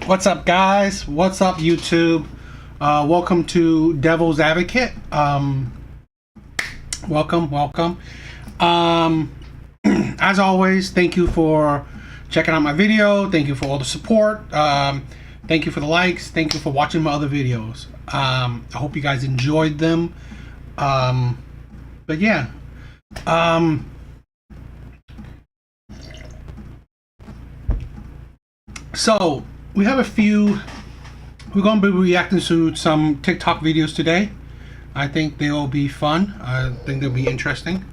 What's up, guys? What's up, YouTube? Welcome to Devil's Advocate. Welcome. As always, thank you for checking out my video. Thank you for all the support. Thank you for the likes. Thank you for watching my other videos. I hope you guys enjoyed them. But yeah. So we have we're going to be reacting to some TikTok videos today. I think they'll be fun. I think they'll be interesting.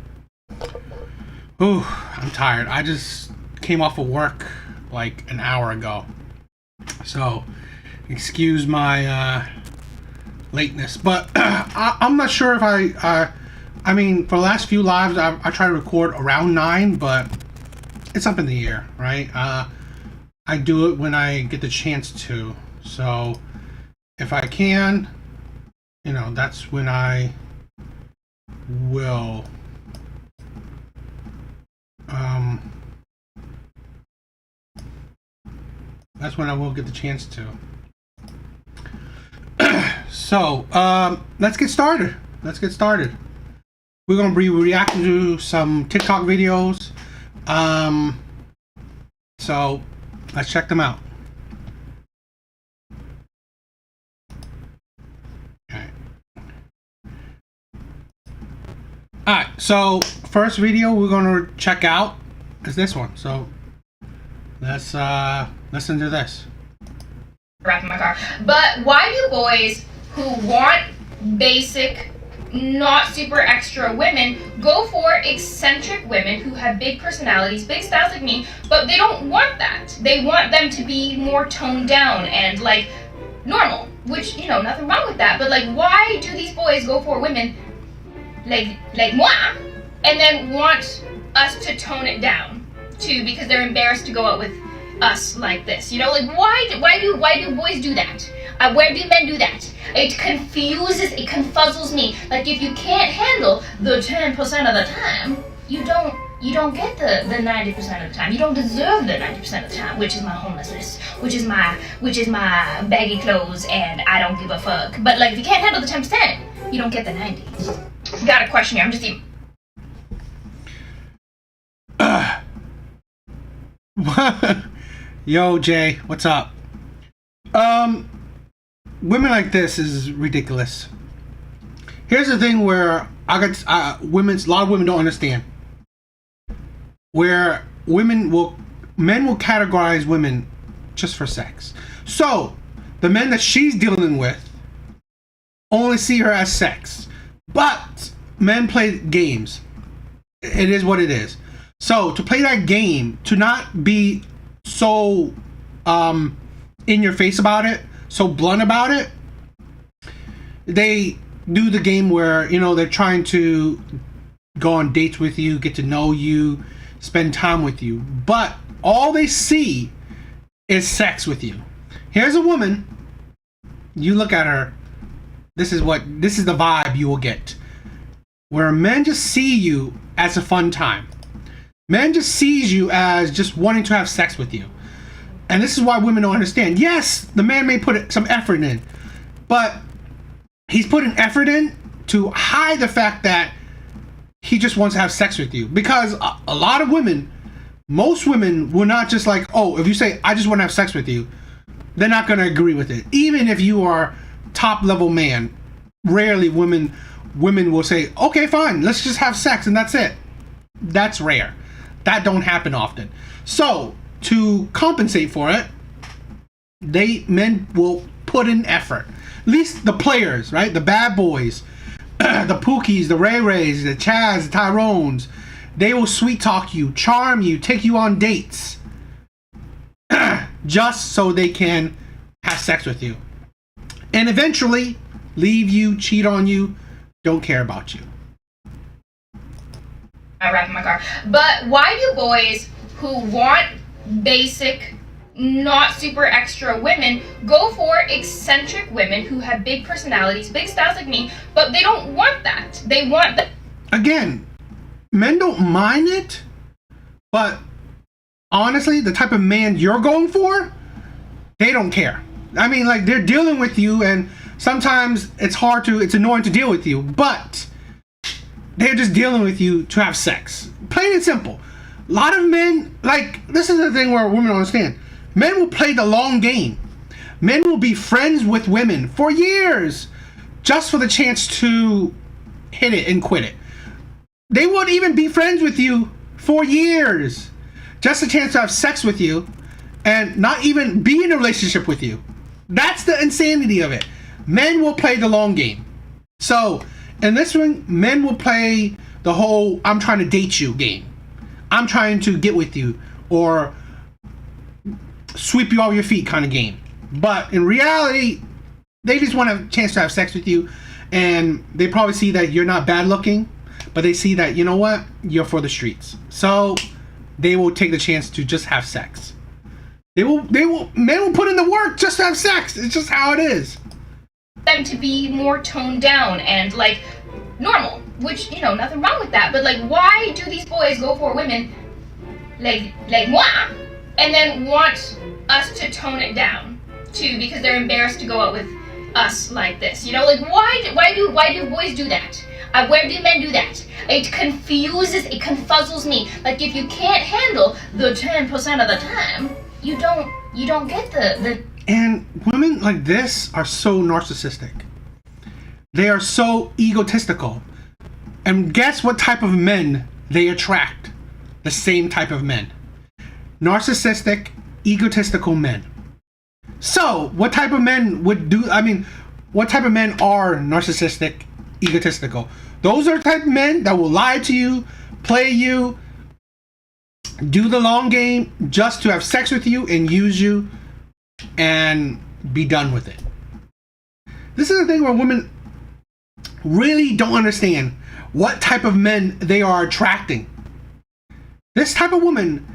Ooh, I'm tired. I just came off of work like an hour ago. So excuse my lateness. But I'm not sure if I mean, for the last few lives, I try to record around 9, but it's up in the air, right? I do it when I get the chance to. So if I can, you know, that's when I will. That's when I will get the chance to. So let's get started. We're gonna be reacting to some TikTok videos. So let's check them out. Alright, so first video we're gonna check out is this one. So let's listen to this. Wrap in my car. But why do boys who want basic, not super extra women go for eccentric women who have big personalities, big styles like me, but they don't want that. They want them to be more toned down and like normal, which, you know, nothing wrong with that. But like, why do these boys go for women like moi and then want us to tone it down too because they're embarrassed to go out with us like this? You know, like why do boys do that? Where do men do that? It confuzzles me. Like, if you can't handle the 10% of the time, you don't get the 90% of the time. You don't deserve the 90% of the time, which is my homelessness, which is my baggy clothes, and I don't give a fuck. But like, if you can't handle the 10%, you don't get the 90s. Got a question here. I'm just even. Yo, Jay, what's up? Women like this is ridiculous. Here's the thing where a lot of women don't understand. Where men will categorize women just for sex. So the men that she's dealing with only see her as sex. But men play games. It is what it is. So to play that game, to not be so in your face about it, so blunt about it, they do the game where, you know, they're trying to go on dates with you, get to know you, spend time with you, but all they see is sex with you. Here's a woman, you look at her, this is the vibe you will get, where men just see you as a fun time. Men just sees you as just wanting to have sex with you. And this is why women don't understand. Yes, the man may put some effort in, but he's putting effort in to hide the fact that he just wants to have sex with you. Because a lot of women, most women will not just like, oh, if you say, I just want to have sex with you, they're not going to agree with it. Even if you are top level man, rarely women will say, okay, fine, let's just have sex and that's it. That's rare. That don't happen often. So to compensate for it, men will put in effort. At least the players, right? The bad boys, the Pookies, the Ray Rays, the Chaz, the Tyrones, they will sweet talk you, charm you, take you on dates, just so they can have sex with you, and eventually leave you, cheat on you, don't care about you. I wrap in my car. But why do boys who want basic, not super extra women go for eccentric women who have big personalities, big styles like me, but they don't want that? They want the. Again, men don't mind it, but honestly, the type of man you're going for, they don't care. I mean, like, they're dealing with you, and sometimes it's annoying to deal with you, but they're just dealing with you to have sex. Plain and simple. A lot of men, like, this is the thing where women don't understand. Men will play the long game. Men will be friends with women for years just for the chance to hit it and quit it. They won't even be friends with you for years. Just a chance to have sex with you and not even be in a relationship with you. That's the insanity of it. Men will play the long game. So, in this one, men will play the whole I'm trying to date you game. I'm trying to get with you or sweep you off your feet kind of game. But in reality, they just want a chance to have sex with you, and they probably see that you're not bad looking, but they see that, you know what, you're for the streets. So they will take the chance to just have sex. Men will put in the work just to have sex. It's just how it is. Them to be more toned down and like normal, which, you know, nothing wrong with that. But like, why do these boys go for women like moi, and then want us to tone it down too because they're embarrassed to go out with us like this? You know, like why do boys do that? Where do men do that? It confuzzles me. Like, if you can't handle the 10% of the time, you don't get the. And women like this are so narcissistic. They are so egotistical. And guess what type of men they attract? The same type of men. Narcissistic, egotistical men. So, what type of men what type of men are narcissistic, egotistical? Those are the type of men that will lie to you, play you, do the long game just to have sex with you and use you and be done with it. This is the thing where women really don't understand what type of men they are attracting. This type of woman,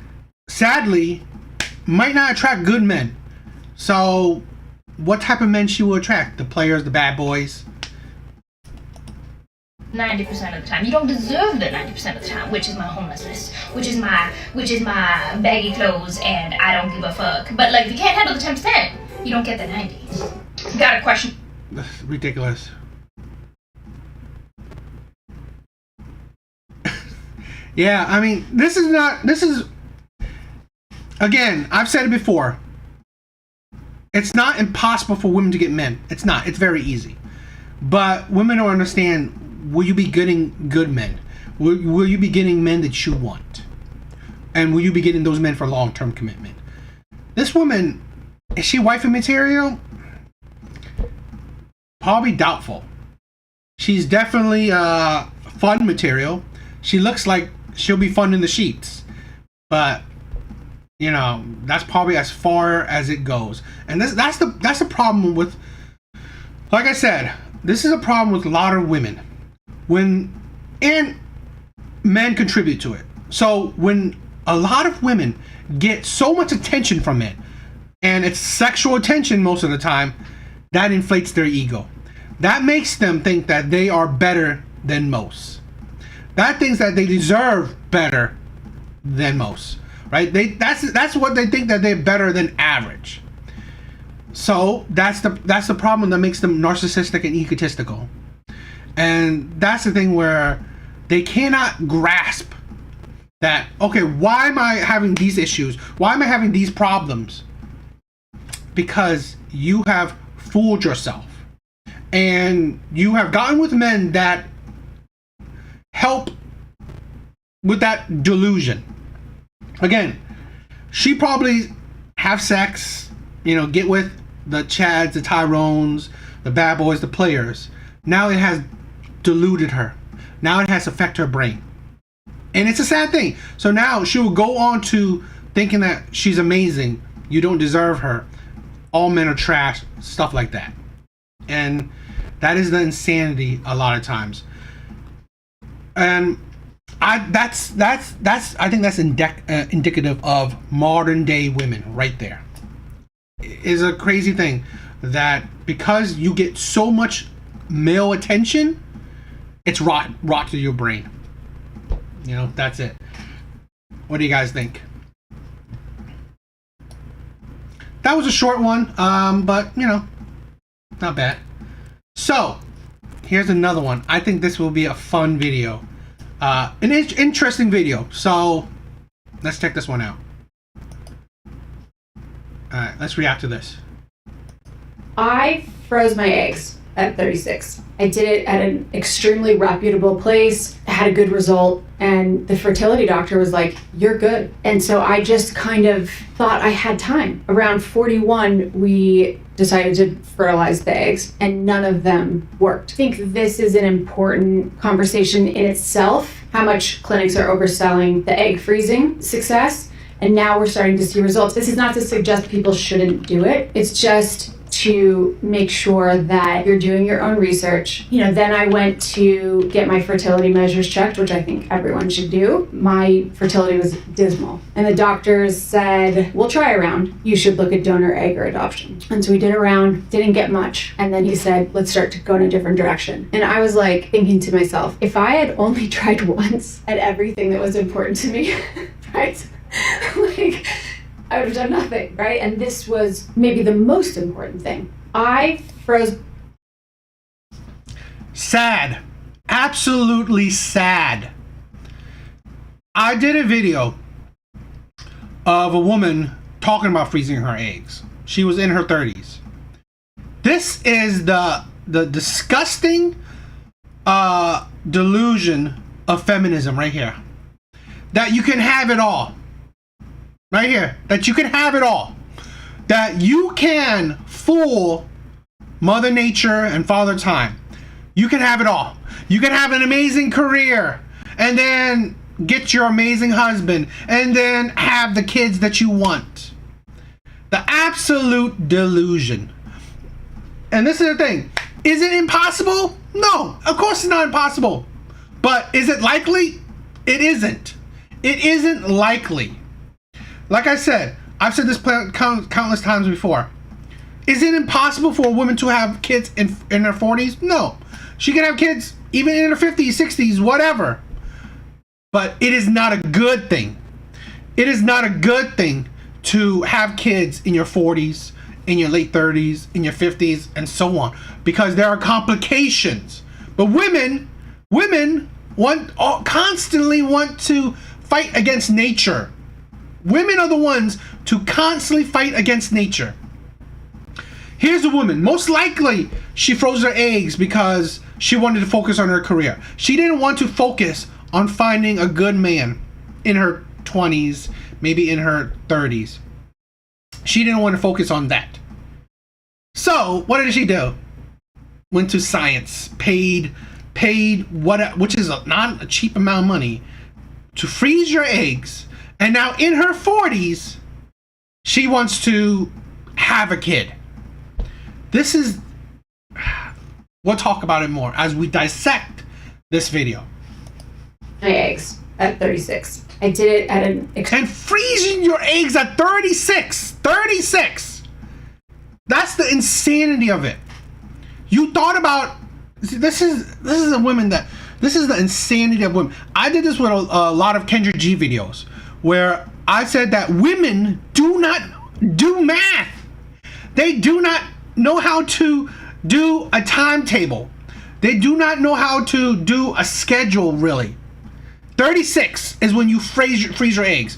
sadly, might not attract good men. So, what type of men she will attract? The players, the bad boys. 90% of the time. You don't deserve the 90% of the time, which is my homelessness, which is my baggy clothes, and I don't give a fuck. But like, if you can't handle the 10%, you don't get the 90s. Got a question? That's ridiculous. Yeah, I mean, this is again, I've said it before. It's not impossible for women to get men. It's not. It's very easy. But women don't understand, will you be getting good men? Will you be getting men that you want? And will you be getting those men for long-term commitment? This woman, is she wifey material? Probably doubtful. She's definitely fun material. She looks like she'll be fun in the sheets. But, you know, that's probably as far as it goes. And that's the problem with, like I said, this is a problem with a lot of women. And men contribute to it. So when a lot of women get so much attention from men, and it's sexual attention most of the time, that inflates their ego. That makes them think that they are better than most. That thinks that they deserve better than most, right? That's what they think, that they're better than average. So that's the problem that makes them narcissistic and egotistical. And that's the thing where they cannot grasp that, okay, why am I having these issues? Why am I having these problems? Because you have fooled yourself. And you have gotten with men that help with that delusion. Again, she probably have sex, you know, get with the Chads, the Tyrones, the bad boys, the players. Now it has deluded her. Now it has affected her brain. And it's a sad thing. So now she will go on to thinking that she's amazing. You don't deserve her. All men are trash. Stuff like that. And that is the insanity a lot of times. And I think that's indicative of modern day women right there. Is a crazy thing that because you get so much male attention, it's rot to your brain. You know, that's it. What do you guys think? that was a short one, but you know, not bad. So here's another one. I think this will be a fun video, an interesting video. So let's check this one out. All right, let's react to this. I froze my eggs at 36. I did it at an extremely reputable place, had a good result, and the fertility doctor was like, "You're good." And so I just kind of thought I had time. Around 41, we decided to fertilize the eggs, and none of them worked. I think this is an important conversation in itself, how much clinics are overselling the egg freezing success, and now we're starting to see results. This is not to suggest people shouldn't do it. It's just to make sure that you're doing your own research. You know, then I went to get my fertility measures checked, which I think everyone should do. My fertility was dismal. And the doctors said, we'll try a round. You should look at donor egg or adoption. And so we did a round, didn't get much. And then he said, let's start to go in a different direction. And I was like thinking to myself, if I had only tried once at everything that was important to me, right? Like, I would have done nothing, right? And this was maybe the most important thing. I froze. Sad. Absolutely sad. I did a video of a woman talking about freezing her eggs. She was in her 30s. This is the disgusting delusion of feminism right here. That you can have it all. Right here, that you can have it all. That you can fool Mother Nature and Father Time. You can have it all. You can have an amazing career and then get your amazing husband and then have the kids that you want. The absolute delusion. And this is the thing. Is it impossible? No, of course it's not impossible. But is it likely? It isn't. It isn't likely. Like I said, I've said this countless times before. Is it impossible for a woman to have kids in her 40s? No. She can have kids even in her 50s, 60s, whatever. But it is not a good thing. It is not a good thing to have kids in your 40s, in your late 30s, in your 50s, and so on. Because there are complications. But women constantly want to fight against nature. Women are the ones to constantly fight against nature. Here's a woman. Most likely, she froze her eggs because she wanted to focus on her career. She didn't want to focus on finding a good man in her 20s, maybe in her 30s. She didn't want to focus on that. So, what did she do? Went to science, paid what, which is not a cheap amount of money, to freeze your eggs. And now in her 40s, she wants to have a kid. This is, we'll talk about it more as we dissect this video. My eggs at 36. I did it at an... And freezing your eggs at 36. 36. That's the insanity of it. You thought about, this is a woman that, this is the insanity of women. I did this with a lot of Kendra G videos, where I said that women do not do math. They do not know how to do a timetable. They do not know how to do a schedule, really. 36 is when you freeze your eggs.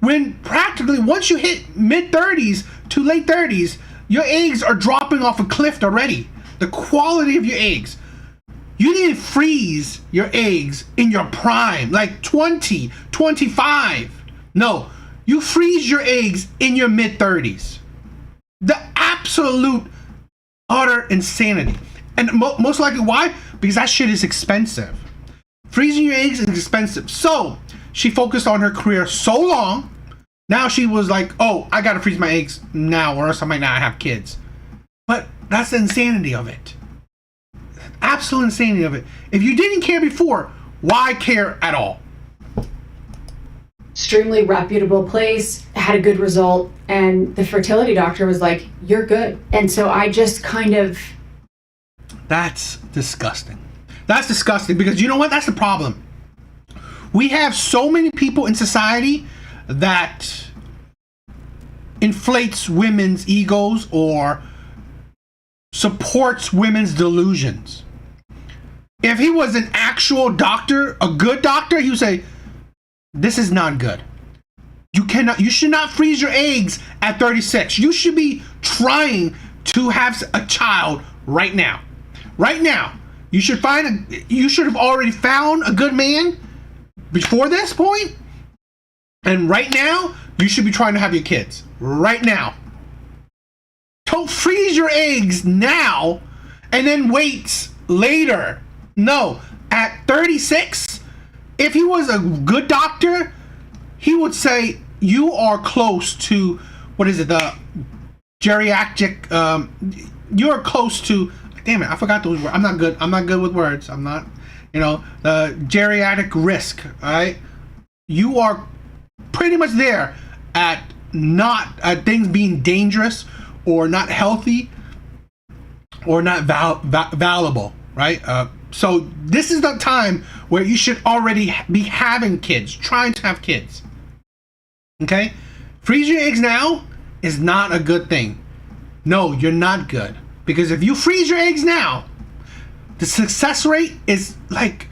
When practically, once you hit mid-30s to late 30s, your eggs are dropping off a cliff already. The quality of your eggs. You didn't freeze your eggs in your prime, like 20, 25. No, you freeze your eggs in your mid-30s. The absolute, utter insanity. And most likely, why? Because that shit is expensive. Freezing your eggs is expensive. So, she focused on her career so long. Now she was like, oh, I gotta freeze my eggs now or else I might not have kids. But that's the insanity of it. Absolute insanity of it. If you didn't care before, why care at all? Extremely reputable place, had a good result, and the fertility doctor was like, you're good. And so I just kind of... That's disgusting. That's disgusting because you know what? That's the problem. We have so many people in society that inflates women's egos or supports women's delusions. If he was an actual doctor, a good doctor, he would say, this is not good. You should not freeze your eggs at 36. You should be trying to have a child right now. Right now. You should have already found a good man before this point. And right now, you should be trying to have your kids. Right now. Don't freeze your eggs now and then wait later. No. At 36, if he was a good doctor, he would say, you are close to, the geriatric, you're close to, damn it, I forgot those words. I'm not good with words. I'm not, the geriatric risk, all right? You are pretty much there at things being dangerous or not healthy or not valuable, right? So this is the time where you should already be having kids, trying to have kids. Okay? Freeze your eggs now is not a good thing. No, you're not good. Because if you freeze your eggs now, the success rate is like,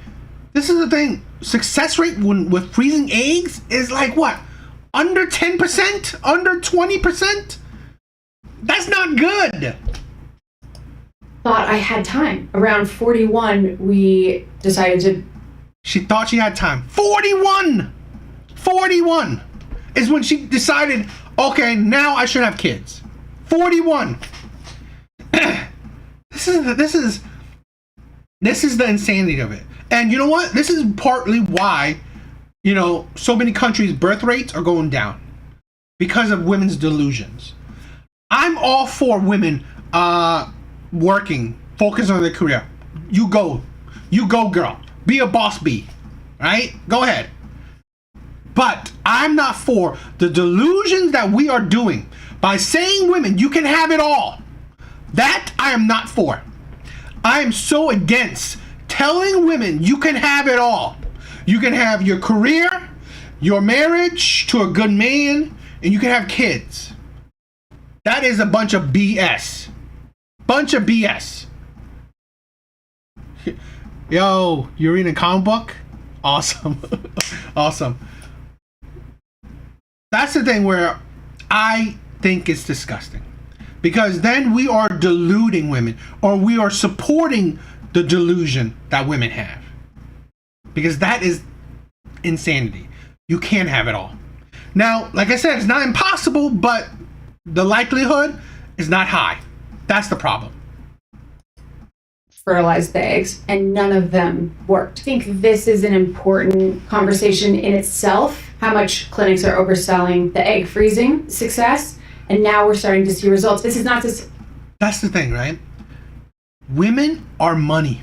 this is the thing, success rate with freezing eggs is like what? Under 10%? Under 20%? That's not good. Thought I had time. Around 41, we decided to... She thought she had time. 41 is when she decided, okay, now I should have kids. 41. This is the insanity of it. And you know what? This is partly why, so many countries' birth rates are going down because of women's delusions. I'm all for women working, focus on their career. You go, girl. Be a boss bee, right? Go ahead. But I'm not for the delusions that we are doing by saying women, you can have it all. That I am not for. I am so against telling women you can have it all. You can have your career, your marriage to a good man, and you can have kids. That is a bunch of BS. Bunch of BS. Yo, you're reading a comic book? Awesome. Awesome. That's the thing where I think it's disgusting. Because then we are deluding women, or we are supporting the delusion that women have. Because that is insanity. You can't have it all. Now, like I said, it's not impossible, but the likelihood is not high. That's the problem. Fertilized the eggs, and none of them worked. I think this is an important conversation in itself, how much clinics are overselling the egg freezing success, and now we're starting to see results. This is not just... That's the thing, right? Women are money.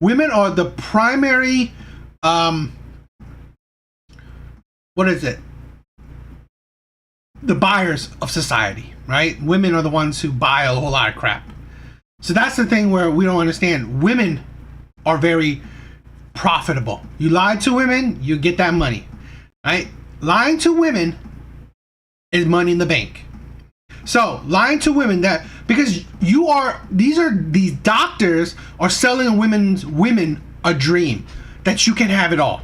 Women are the primary, what is it? The buyers of society, right? Women are the ones who buy a whole lot of crap. So that's the thing where we don't understand. Women are very profitable. You lie to women, you get that money, right? Lying to women is money in the bank. So lying to women, that because these doctors are selling women a dream that you can have it all,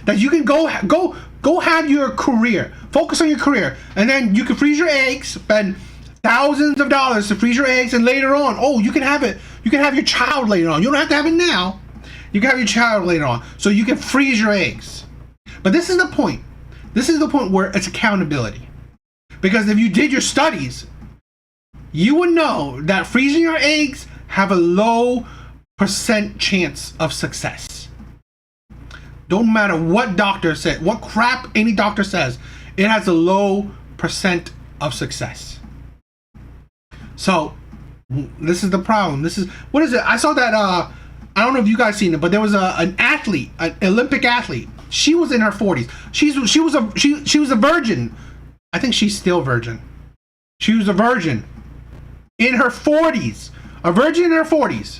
that you can go have your career, focus on your career, and then you can freeze your eggs, spend thousands of dollars to freeze your eggs, and later on, you can have it. You can have your child later on. You don't have to have it now. You can have your child later on, so you can freeze your eggs. But this is the point. This is the point where it's accountability. Because if you did your studies, you would know that freezing your eggs have a low % chance of success. Don't matter what doctor said, what crap any doctor says, it has a low % of success. So this is the problem. What is it? I saw that, I don't know if you guys seen it, but there was an athlete, an Olympic athlete. She was in her 40s. She was a virgin. I think she's still virgin. She was a virgin in her 40s. A virgin in her 40s.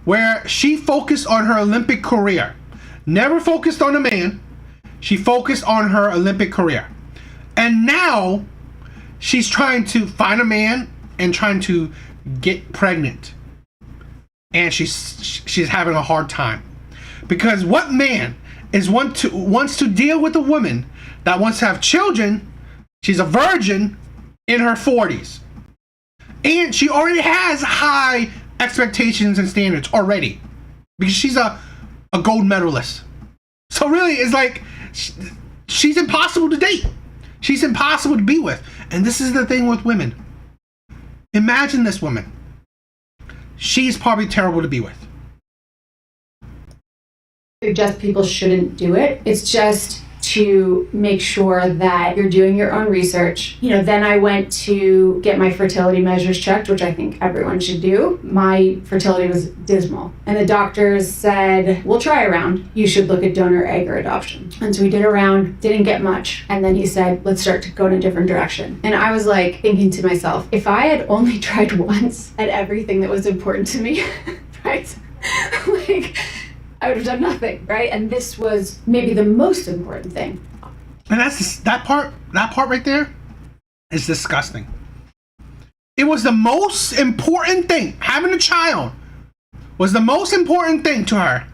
Where she focused on her Olympic career. Never focused on a man. She focused on her Olympic career. And now she's trying to find a man and trying to get pregnant, and she's having a hard time, because what man wants to deal with a woman that wants to have children? She's a virgin in her 40s, and she already has high expectations and standards already, because she's a gold medalist. So really, it's like she's impossible to date. She's impossible to be with. And this is the thing with women. Imagine this woman. She's probably terrible to be with. Suggest people shouldn't do it. It's just to make sure that you're doing your own research. Then I went to get my fertility measures checked, which I think everyone should do. My fertility was dismal. And the doctors said, we'll try a round. You should look at donor egg or adoption. And so we did a round, didn't get much. And then he said, let's start to go in a different direction. And I was like thinking to myself, if I had only tried once at everything that was important to me, right? I would have done nothing, right? And this was maybe the most important thing. And that part right there is disgusting. It was the most important thing. Having a child was the most important thing to her.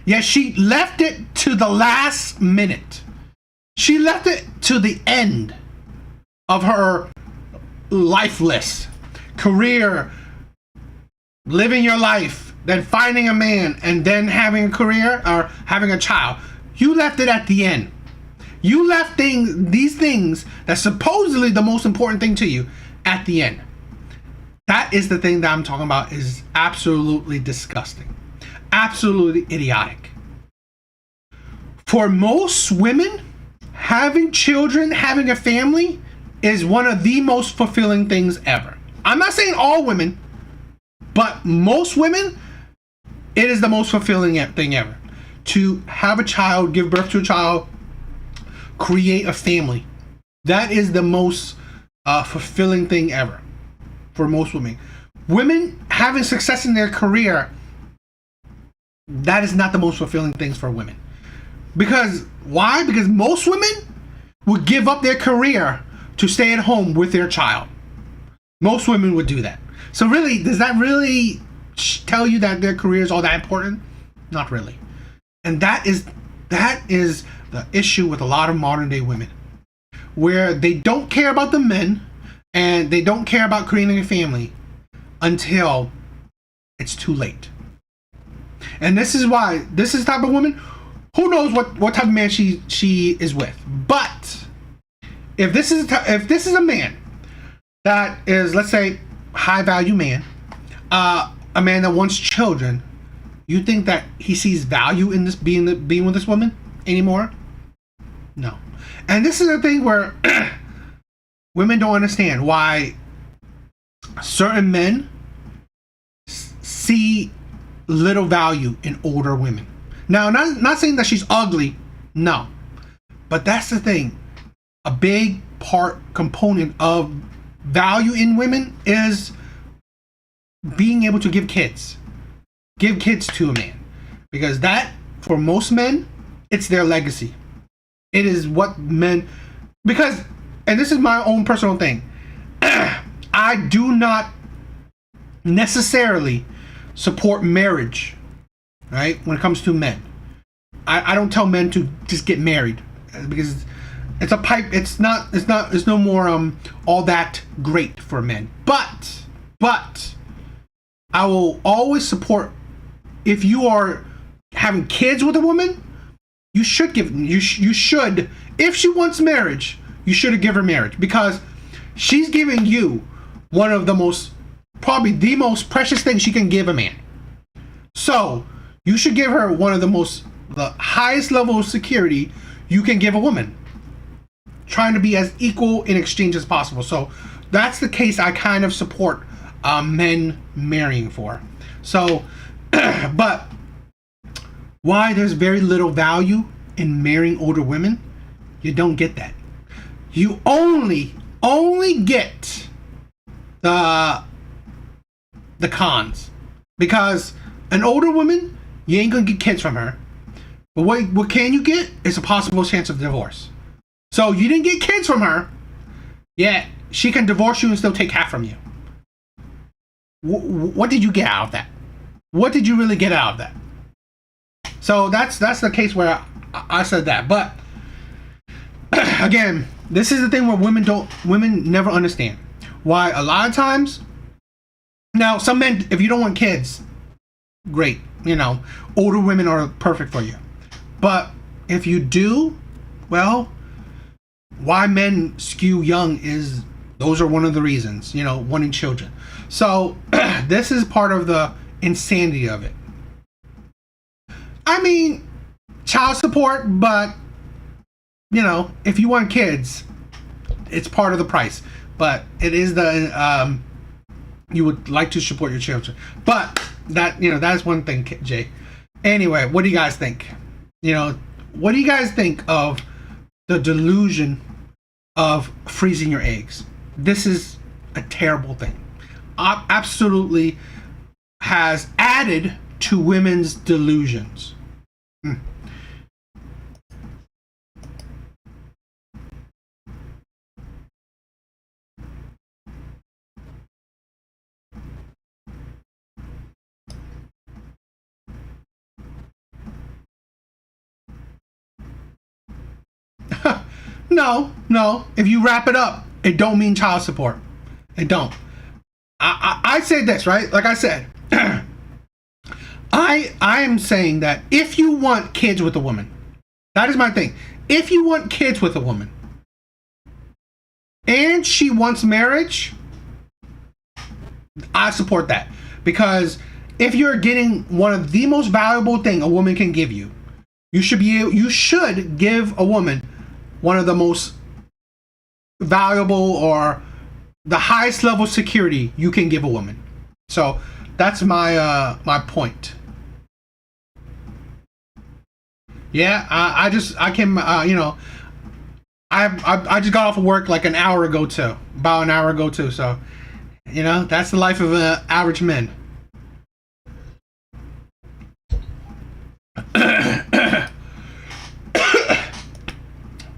Yet she left it to the last minute. She left it to the end of her life list. Career, living your life, then finding a man, and then having a career or having a child. You left it at the end. You left these things that's supposedly the most important thing to you at the end. That is the thing that I'm talking about, is absolutely disgusting. Absolutely idiotic. For most women, having children, having a family is one of the most fulfilling things ever. I'm not saying all women, but most women, it is the most fulfilling thing ever. To have a child, give birth to a child, create a family. That is the most fulfilling thing ever for most women. Women having success in their career, that is not the most fulfilling things for women. Because why? Because most women would give up their career to stay at home with their child. Most women would do that. So really, does that really tell you that their career is all that important? Not really. And that is the issue with a lot of modern day women, where they don't care about the men and they don't care about creating a family until it's too late. And this is why this is the type of woman, who knows what type of man she is with. But if this is a man that is, let's say, high value man, a man that wants children, you think that he sees value in this being with this woman anymore? No. And this is the thing where women don't understand why certain men see little value in older women. Now, not saying that she's ugly, no, but that's the thing. A big component of value in women is being able to give kids to a man, because that, for most men, it's their legacy. It is what men, because, and this is my own personal thing, I do not necessarily support marriage, right? When it comes to men, I don't tell men to just get married, because it's a pipe. It's no more all that great for men. But I will always support, if you are having kids with a woman, you should, if she wants marriage, you should give her marriage, because she's giving you one of the most, probably the most precious things she can give a man. So you should give her one of the highest level of security you can give a woman, trying to be as equal in exchange as possible. So that's the case I kind of support men marrying for. So, but why there's very little value in marrying older women, you don't get that. You only get the cons, because an older woman, you ain't gonna get kids from her. But what can you get is a possible chance of divorce. So you didn't get kids from her, yet she can divorce you and still take half from you. What did you get out of that? What did you really get out of that? So that's the case where I said that. But again, this is the thing where women never understand why a lot of times. Now, some men, if you don't want kids, great. You know, older women are perfect for you. But if you do, well, why men skew young is those are one of the reasons, you know, wanting children. So this is part of the insanity of it. I mean, child support, but you know, if you want kids, it's part of the price. But it is the you would like to support your children. But that, you know, that is one thing, Jay. Anyway, what do you guys think? You know, what do you guys think of the delusion of freezing your eggs? This is a terrible thing. Absolutely has added to women's delusions. No. If you wrap it up, it don't mean child support. It don't. I say this, right? Like I said, I am saying that if you want kids with a woman, that is my thing. If you want kids with a woman and she wants marriage, I support that. Because if you're getting one of the most valuable thing a woman can give you, you should give a woman one of the most valuable or the highest level of security you can give a woman. So that's my my point. Yeah, I just got off of work like about an hour ago too. So, you know, that's the life of average men.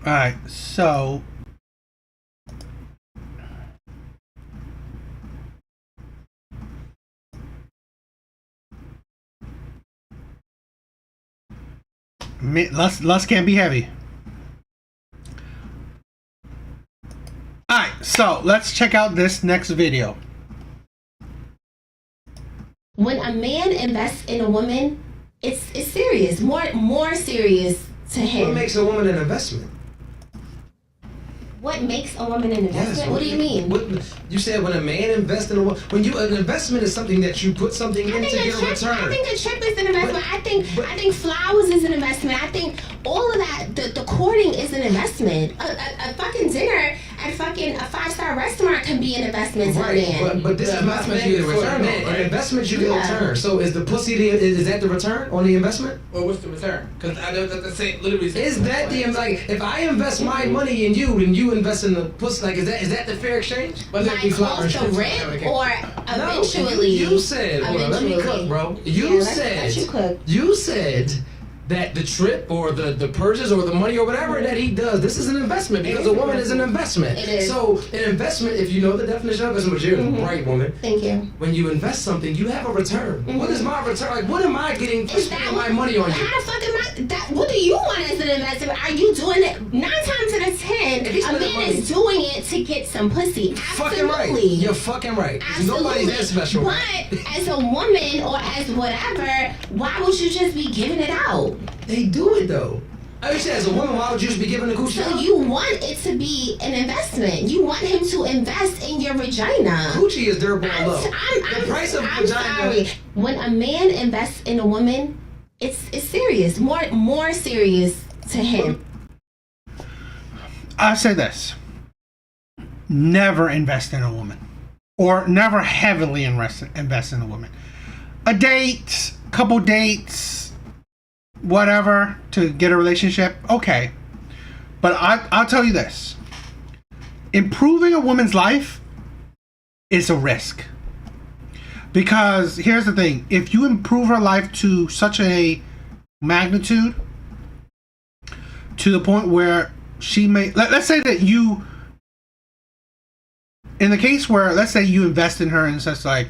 All right, so lust can't be heavy. All right, so let's check out this next video. When a man invests in a woman, it's serious, more serious to him. What makes a woman an investment? What makes a woman an investment? Yes, what do you mean? You said when a man invests in a woman. An investment is something that you put something in to get a return. I think a trip is an investment. I think flowers is an investment. I think all of that, the courting is an investment. A fucking dinner at fucking a 5-star restaurant can be an investment to a man. But this is my thing for a man. An investment you get a return. So is the pussy is that the return on the investment? Well, what's the return? Because I know that the same literally. Is that the like if I invest my money in you and you invest in the pussy, like is that the fair exchange? But like off the rip or eventually. No, you said. Hold on, let me cook, bro. You said that the trip or the purchase or the money or whatever that he does, this is an investment because a woman is an investment. It is. So an investment, if you know the definition of investment, you're a bright woman. Thank you. When you invest something, you have a return. What is my return? Like, what am I getting for spending my money on you? How the fuck am I? What do you want as an investment? Are you doing it 9 times out of 10? A man is doing it to get some pussy. Fucking right. You're fucking right. Absolutely. Nobody's that special. But as a woman or as whatever, why would you just be giving it out? They do it though. I said, as a woman, why would you just be giving the coochie So out? you want it to be an investment. You want him to invest in your vagina. Coochie is durable and low. The price of vagina. Sorry. When a man invests in a woman, it's serious. More serious to him. I say this. Never invest in a woman. Or never heavily invest in a woman. A date, couple dates, whatever, to get a relationship, okay. But I'll tell you this. Improving a woman's life is a risk. Because here's the thing. If you improve her life to such a magnitude, to the point where she may... Let's say that you in the case where, let's say you invest in her and says like,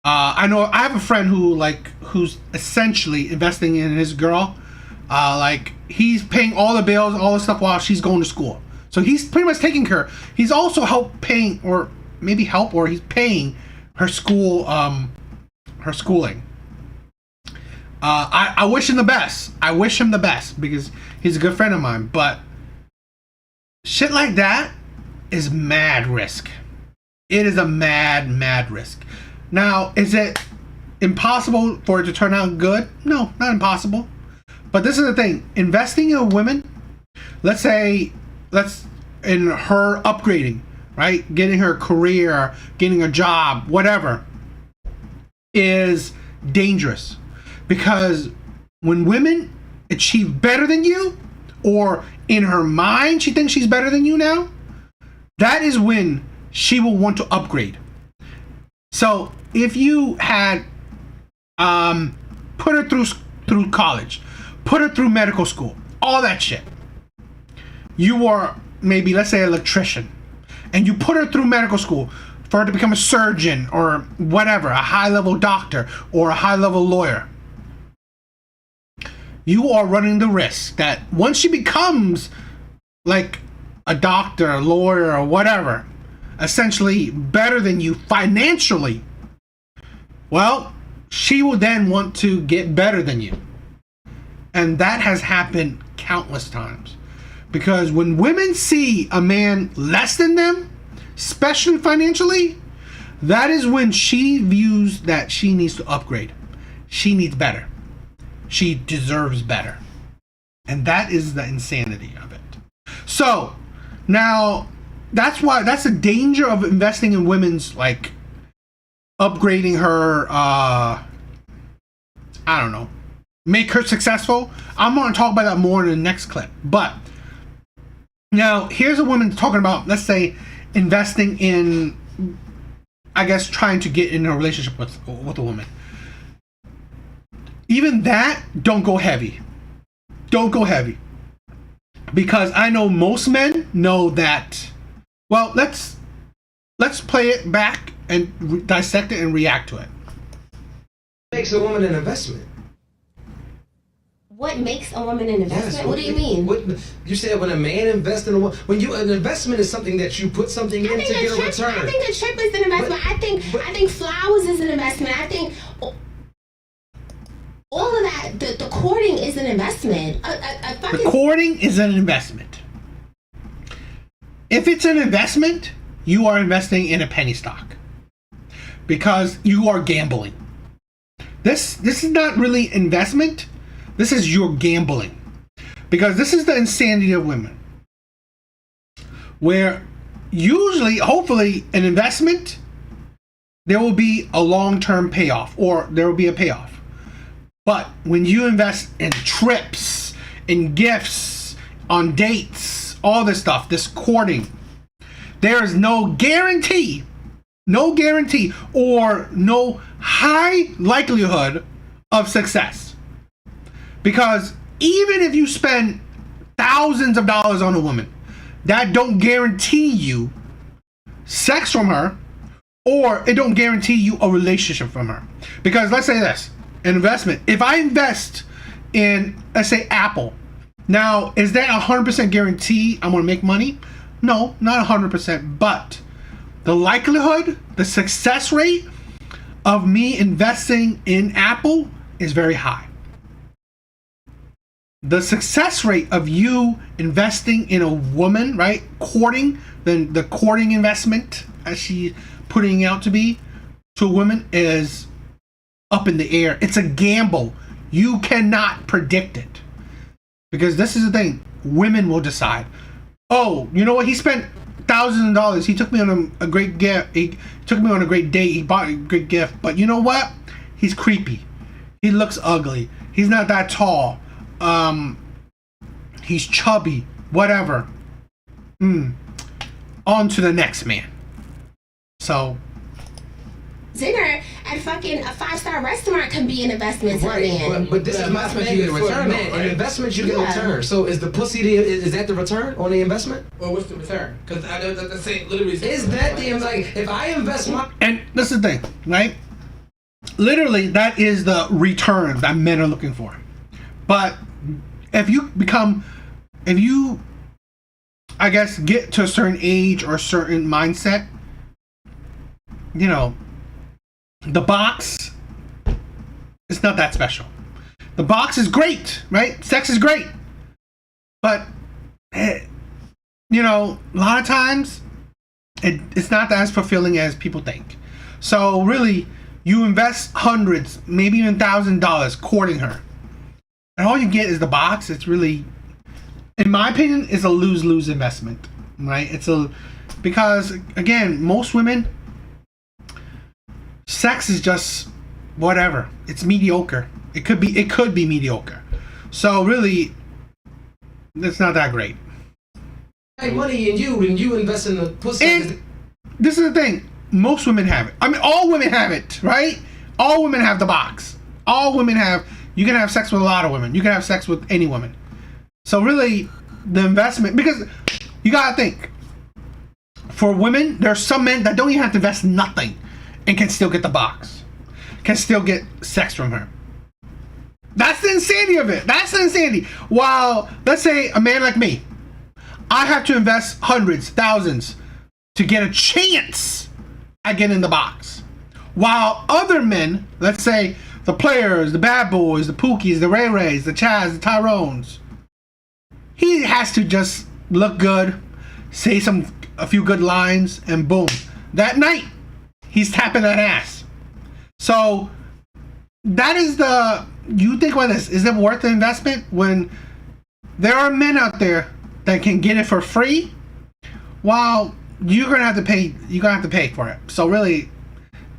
I know I have a friend who's essentially investing in his girl. Like he's paying all the bills, all the stuff while she's going to school. So he's pretty much taking her. He's also paying he's paying her school, her schooling. I wish him the best. I wish him the best because he's a good friend of mine. But shit like that is mad risk. It is a mad risk. Now, is it impossible for it to turn out good? No, not impossible. But this is the thing. Investing in women, let's in her upgrading, right? Getting her career, getting a job, whatever, is dangerous. Because when women achieve better than you, or in her mind she thinks she's better than you now, that is when she will want to upgrade. So if you had put her through college, put her through medical school, all that shit, you are maybe, let's say, an electrician, and you put her through medical school for her to become a surgeon or whatever, a high-level doctor or a high-level lawyer, you are running the risk that once she becomes like a doctor, a lawyer, or whatever, essentially better than you financially, well, she will then want to get better than you. And that has happened countless times. Because when women see a man less than them, especially financially, that is when she views that she needs to upgrade. She needs better. She deserves better. And that is the insanity of it. So, now, that's the danger of investing in women's, like, upgrading her, I don't know, make her successful. I'm going to talk about that more in the next clip. But, now, here's a woman talking about, let's say, investing in, I guess, trying to get in a relationship with a woman. Even that, don't go heavy. Don't go heavy. Because I know most men know that. Well, let's play it back and dissect it and react to it. Makes a woman an investment. What makes a woman an investment? Yes, what do you mean? What, you said when a man invests in a woman, an investment is something that you put something in to get a return. I think the trip is an investment. I think flowers is an investment. I think all of that, the courting is an investment. The courting is an investment. If it's an investment, you are investing in a penny stock. Because you are gambling. This is not really investment. This is your gambling. Because this is the insanity of women. Where usually, hopefully, an investment, there will be a long-term payoff. Or there will be a payoff. But when you invest in trips, in gifts, on dates, all this stuff, this courting, there is no guarantee, or no high likelihood of success. Because even if you spend thousands of dollars on a woman, that don't guarantee you sex from her, or it don't guarantee you a relationship from her. Because let's say this. An investment. If I invest in, let's say, Apple, now, is that 100% guarantee I'm going to make money? No, not 100%. But the likelihood, the success rate of me investing in Apple is very high. The success rate of you investing in a woman, right? Courting, the courting investment, as she's putting out to be, to a woman is up in the air. It's a gamble. You cannot predict it. Because this is the thing. Women will decide. Oh, you know what? He spent thousands of dollars. He took me on a great gift. He took me on a great date. He bought a great gift. But you know what? He's creepy. He looks ugly. He's not that tall. He's chubby. Whatever. On to the next man. So dinner at fucking a 5-star restaurant can be an investment to a Right, man. but this is my investment thing. you get a return Man, on, right? an investment you get a Yeah. return. So is the pussy is that the return on the investment? Well, what's the return? Because I know that the same literally. Is that the like if I invest my And this is the thing, right? Literally, that is the return that men are looking for. But if you, I guess, get to a certain age or a certain mindset, you know, the box is not that special. The box is great, right? Sex is great. But, you know, a lot of times, it's not as fulfilling as people think. So really, you invest hundreds, maybe even $1,000 courting her, and all you get is the box. It's really, in my opinion, is a lose-lose investment, right? Because again, most women, sex is just whatever. It's mediocre. It could be mediocre. So really, it's not that great. money in you and you invest in the pussy. And this is the thing. Most women have it. I mean, all women have it, right? All women have the box. All women have. You can have sex with a lot of women. You can have sex with any woman. So really, the investment, because you gotta think. For women, there are some men that don't even have to invest nothing, and can still get the box, can still get sex from her. That's the insanity of it. That's the insanity. While let's say a man like me, I have to invest hundreds, thousands to get a chance at getting the box. While other men, let's say the players, the bad boys, the Pookies, the Ray Rays, the Chaz, the Tyrones, he has to just look good, say a few good lines, and boom. That night, he's tapping that ass. So that is you think about this, is it worth the investment when there are men out there that can get it for free while you're gonna have to pay for it. So really,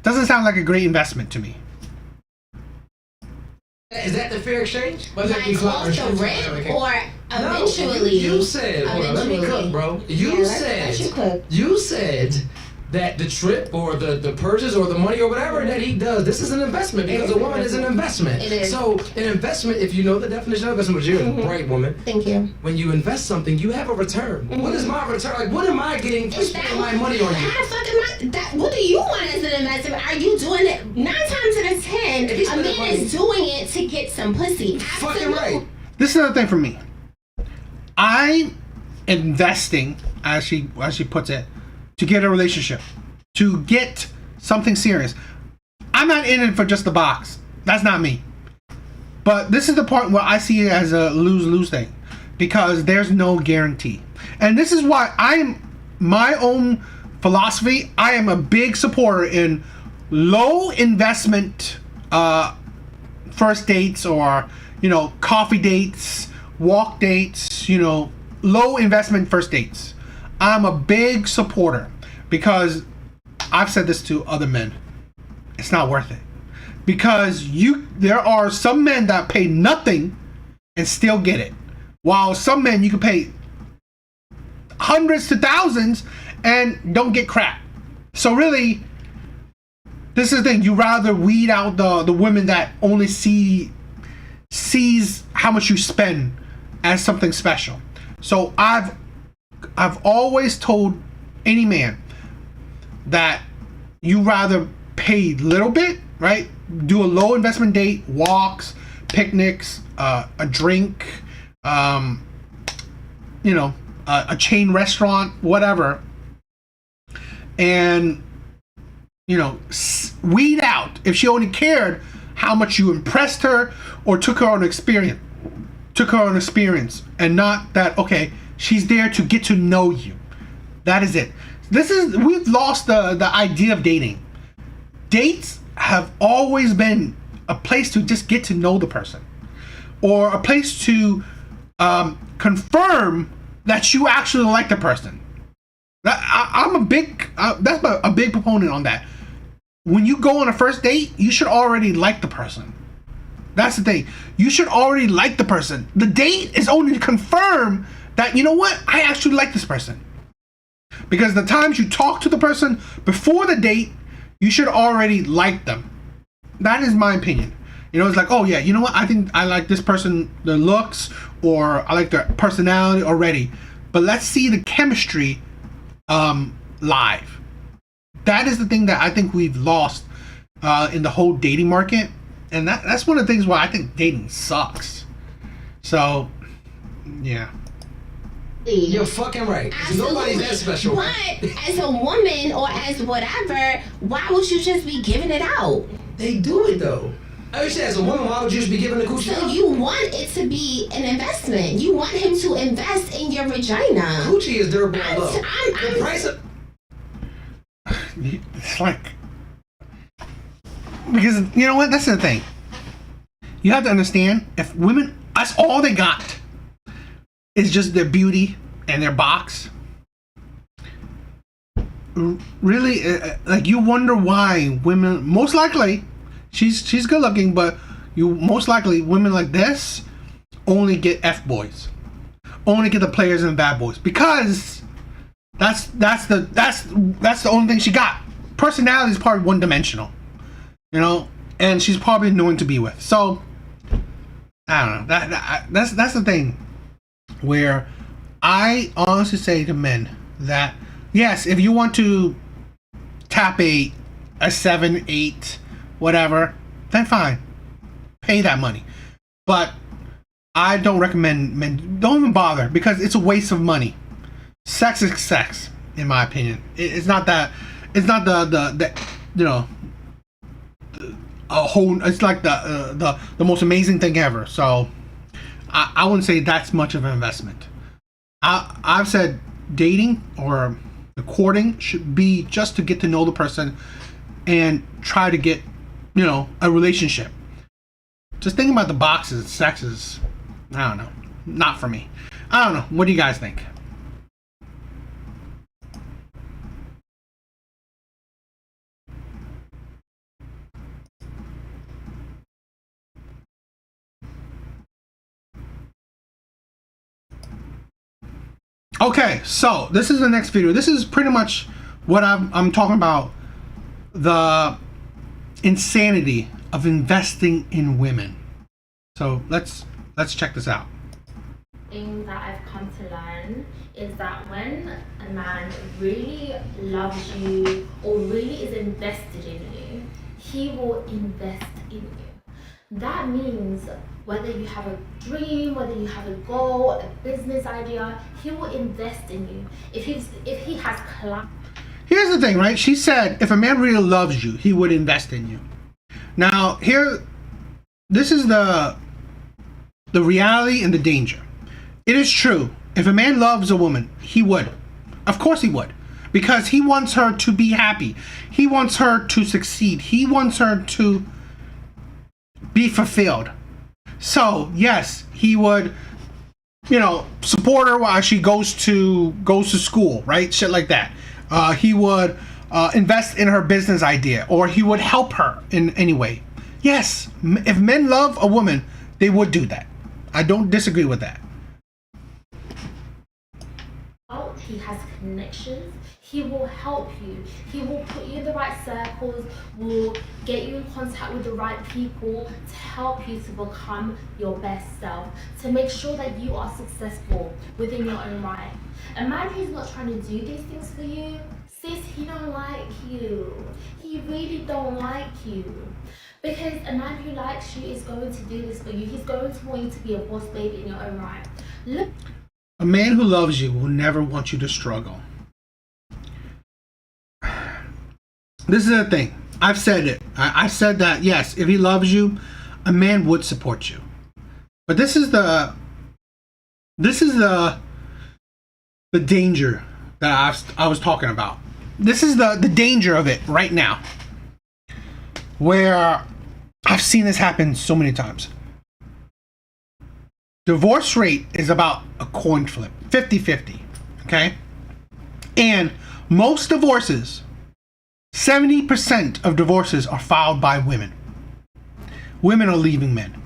doesn't sound like a great investment to me. Is that the fair exchange? Whether it be Like flat or off the straight, rip or eventually. You said, hold on, let me cook, bro. You said that the trip or the purchase or the money or whatever that he does, this is an investment because a woman is an investment. It is. So an investment, if you know the definition of investment, which you're a bright woman, Thank you. when you invest something, you have a return. What is my return? Like, what am I getting for spending my money on you? How the fuck am I? What do you want as an investment? Are you doing it 9 times out of 10? If he's A spending man money- is doing it to get some pussy. Fucking right. This is another thing for me. I'm investing, as she puts it, to get a relationship, to get something serious. I'm not in it for just the box. That's not me. But this is the part where I see it as a lose-lose thing, because there's no guarantee. And this is why my own philosophy, I am a big supporter in low investment first dates, or coffee dates, walk dates, low investment first dates. I'm a big supporter, because I've said this to other men. It's not worth it. Because there are some men that pay nothing and still get it. While some men you can pay hundreds to thousands and don't get crap. So really, this is the thing. You rather weed out the women that only sees how much you spend as something special. So I've always told any man that you rather pay little bit, right? Do a low investment date, walks, picnics, a drink, a chain restaurant, whatever, and weed out if she only cared how much you impressed her or took her on experience, and not that, okay, she's there to get to know you. That is it. We've lost the idea of dating. Dates have always been a place to just get to know the person, or a place to confirm that you actually like the person. I'm a big proponent on that. When you go on a first date, you should already like the person. That's the thing. You should already like the person. The date is only to confirm that, you know what, I actually like this person. Because the times you talk to the person before the date, you should already like them. That is my opinion. You know, it's like, oh yeah, you know what? I think I like this person, their looks, or I like their personality already. But let's see the chemistry live. That is the thing that I think we've lost in the whole dating market. And that's one of the things why I think dating sucks. So, yeah. You're fucking right. Nobody's that special. But as a woman or as whatever, why would you just be giving it out? They do it though. I wish as a woman, why would you just be giving the coochie So out? you want it to be an investment. You want him to invest in your vagina. Coochie is durable and low. I'm The price of... It's like, because you know what? That's the thing. You have to understand, if women, that's all they got is just their beauty and their box. Really, like, you wonder why women, most likely, she's good looking, but you most likely women like this only get F boys, only get the players and the bad boys, because that's the only thing she got. Personality is probably one dimensional, you know, and she's probably annoying to be with. So I don't know. That's the thing where I honestly say to men that yes, if you want to tap a 7, 8, whatever, then fine, pay that money. But I don't recommend men, don't even bother, because it's a waste of money. Sex is sex, in my opinion. It's not that. It's not the you know, a whole. It's like the most amazing thing ever. So I wouldn't say that's much of an investment. I've said dating or the courting should be just to get to know the person and try to get, you know, a relationship. Just thinking about the boxes, sex is, I don't know, not for me. I don't know. What do you guys think? Okay, so this is the next video. This is pretty much what I'm talking about, the insanity of investing in women. So let's check this out. Thing that I've come to learn is that when a man really loves you or really is invested in you, he will invest in you. That means whether you have a dream, whether you have a goal, a business idea, he will invest in you. If he has Here's the thing, right? She said if a man really loves you, he would invest in you. Now, this is the reality and the danger. It is true. If a man loves a woman, he would. Of course he would. Because he wants her to be happy. He wants her to succeed. He wants her to be fulfilled. So, yes, he would, you know, support her while she goes to school, right? Shit like that. He would invest in her business idea, or he would help her in any way. Yes, if men love a woman, they would do that. I don't disagree with that. he has connections, he will help you. He will put you in the right circles, will get you in contact with the right people to help you to become your best self, to make sure that you are successful within your own right. A man who's not trying to do these things for you, sis, he don't like you. He really don't like you. Because a man who likes you is going to do this for you. He's going to want you to be a boss baby in your own right. Look. A man who loves you will never want you to struggle. This is the thing. I've said it. I said that, yes, if he loves you, a man would support you. But this is the danger that I was talking about. This is the danger of it right now. Where I've seen this happen so many times. Divorce rate is about a coin flip, 50-50, okay? And most divorces, 70% of divorces are filed by women. Women are leaving men.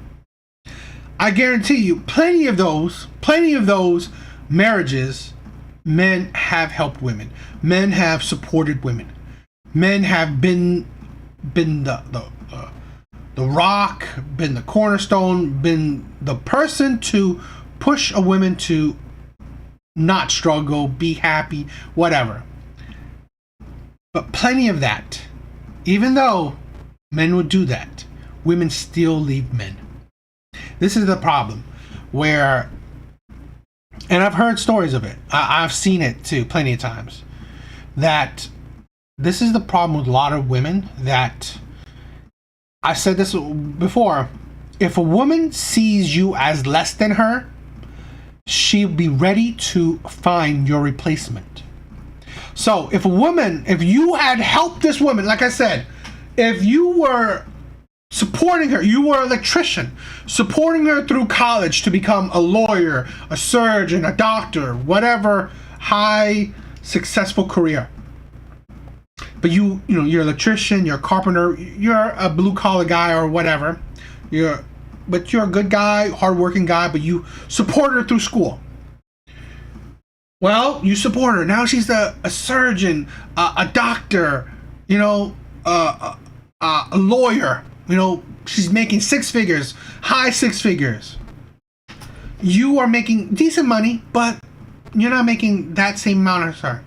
I guarantee you, plenty of those marriages, men have helped women. Men have supported women. Men have been the rock, been the cornerstone, been the person to push a woman to not struggle, be happy, whatever. But plenty of that. Even though men would do that, women still leave men. This is the problem where, and I've heard stories of it. I've seen it too, plenty of times. That this is the problem with a lot of women. That I said this before. If a woman sees you as less than her, she'll be ready to find your replacement. So if you had helped this woman, like I said, if you were supporting her, you were an electrician, supporting her through college to become a lawyer, a surgeon, a doctor, whatever high successful career. But you're an electrician, you're a carpenter, you're a blue collar guy or whatever. But you're a good guy, hardworking guy, but you support her through school. Well, you support her. Now she's a surgeon, a doctor, a lawyer. She's making six figures, high six figures. You are making decent money, but you're not making that same amount as her.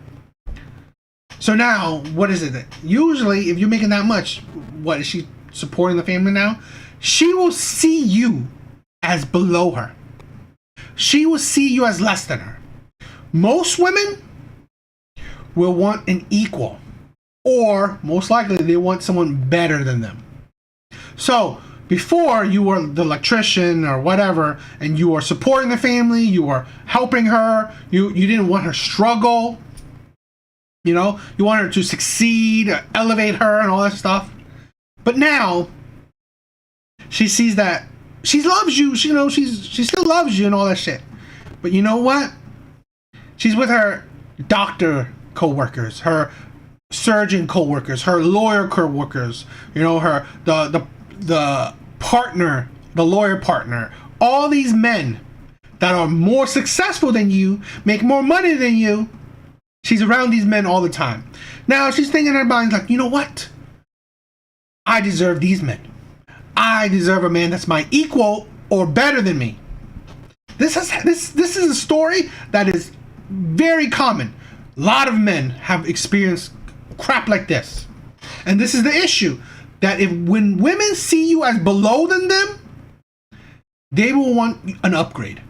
So now, what is it? Usually, if you're making that much, what is she supporting the family now? She will see you as below her. She will see you as less than her. Most women will want an equal, or most likely they want someone better than them. So before, you were the electrician or whatever, and you were supporting the family, you were helping her, you didn't want her struggle. You want her to succeed, elevate her and all that stuff. But now she sees that she loves you, she still loves you and all that shit. But you know what? She's with her doctor co-workers, her surgeon co-workers, her lawyer co-workers, her the partner, the lawyer partner, all these men that are more successful than you, make more money than you. She's around these men all the time. Now she's thinking in her mind, like, you know what? I deserve these men. I deserve a man that's my equal or better than me. This is a story that is very common. A lot of men have experienced crap like this. And this is the issue. That when women see you as below than them, they will want an upgrade.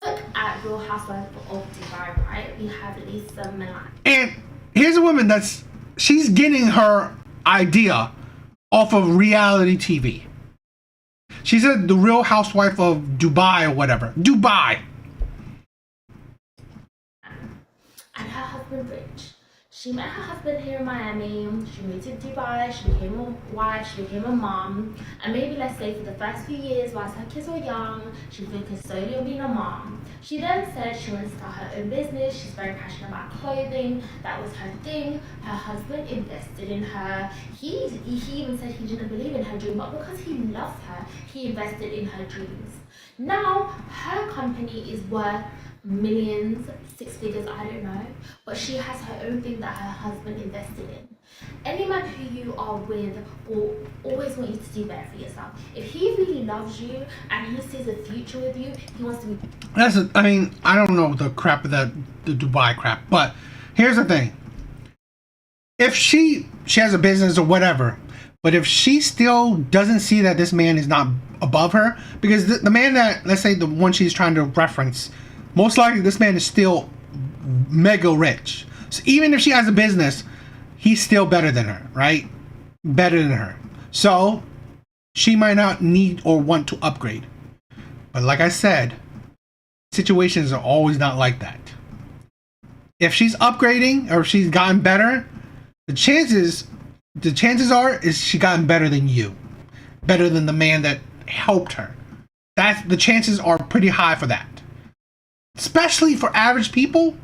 Look at Real Housewives of Dubai, right? We have at least some men. And here's a woman she's getting her idea off of reality TV. She said the Real Housewife of Dubai or whatever. Dubai. And her husband Rich. She met her husband here in Miami. She moved to Dubai. She became a wife. She became a mom. And maybe, let's say, for the first few years, whilst her kids were young, she focused solely on being a mom. She then said she wanted to start her own business. She's very passionate about clothing. That was her thing. Her husband invested in her. He even said he didn't believe in her dream, but because he loves her, he invested in her dreams. Now, her company is worth millions, six figures, I don't know, but she has her own thing that her husband invested in. Any man who you are with will always want you to do better for yourself. If he really loves you and he sees a future with you, he wants to be. I don't know the crap of the Dubai crap, but here's the thing. If she has a business or whatever, but if she still doesn't see that this man is not above her, because the man that, let's say the one she's trying to reference, most likely this man is still mega rich. So even if she has a business, he's still better than her, right? Better than her. So she might not need or want to upgrade. But like I said, situations are always not like that. If she's upgrading or if she's gotten better, the chances are is she gotten better than you. Better than the man that helped her. The chances are pretty high for that. Especially for average people.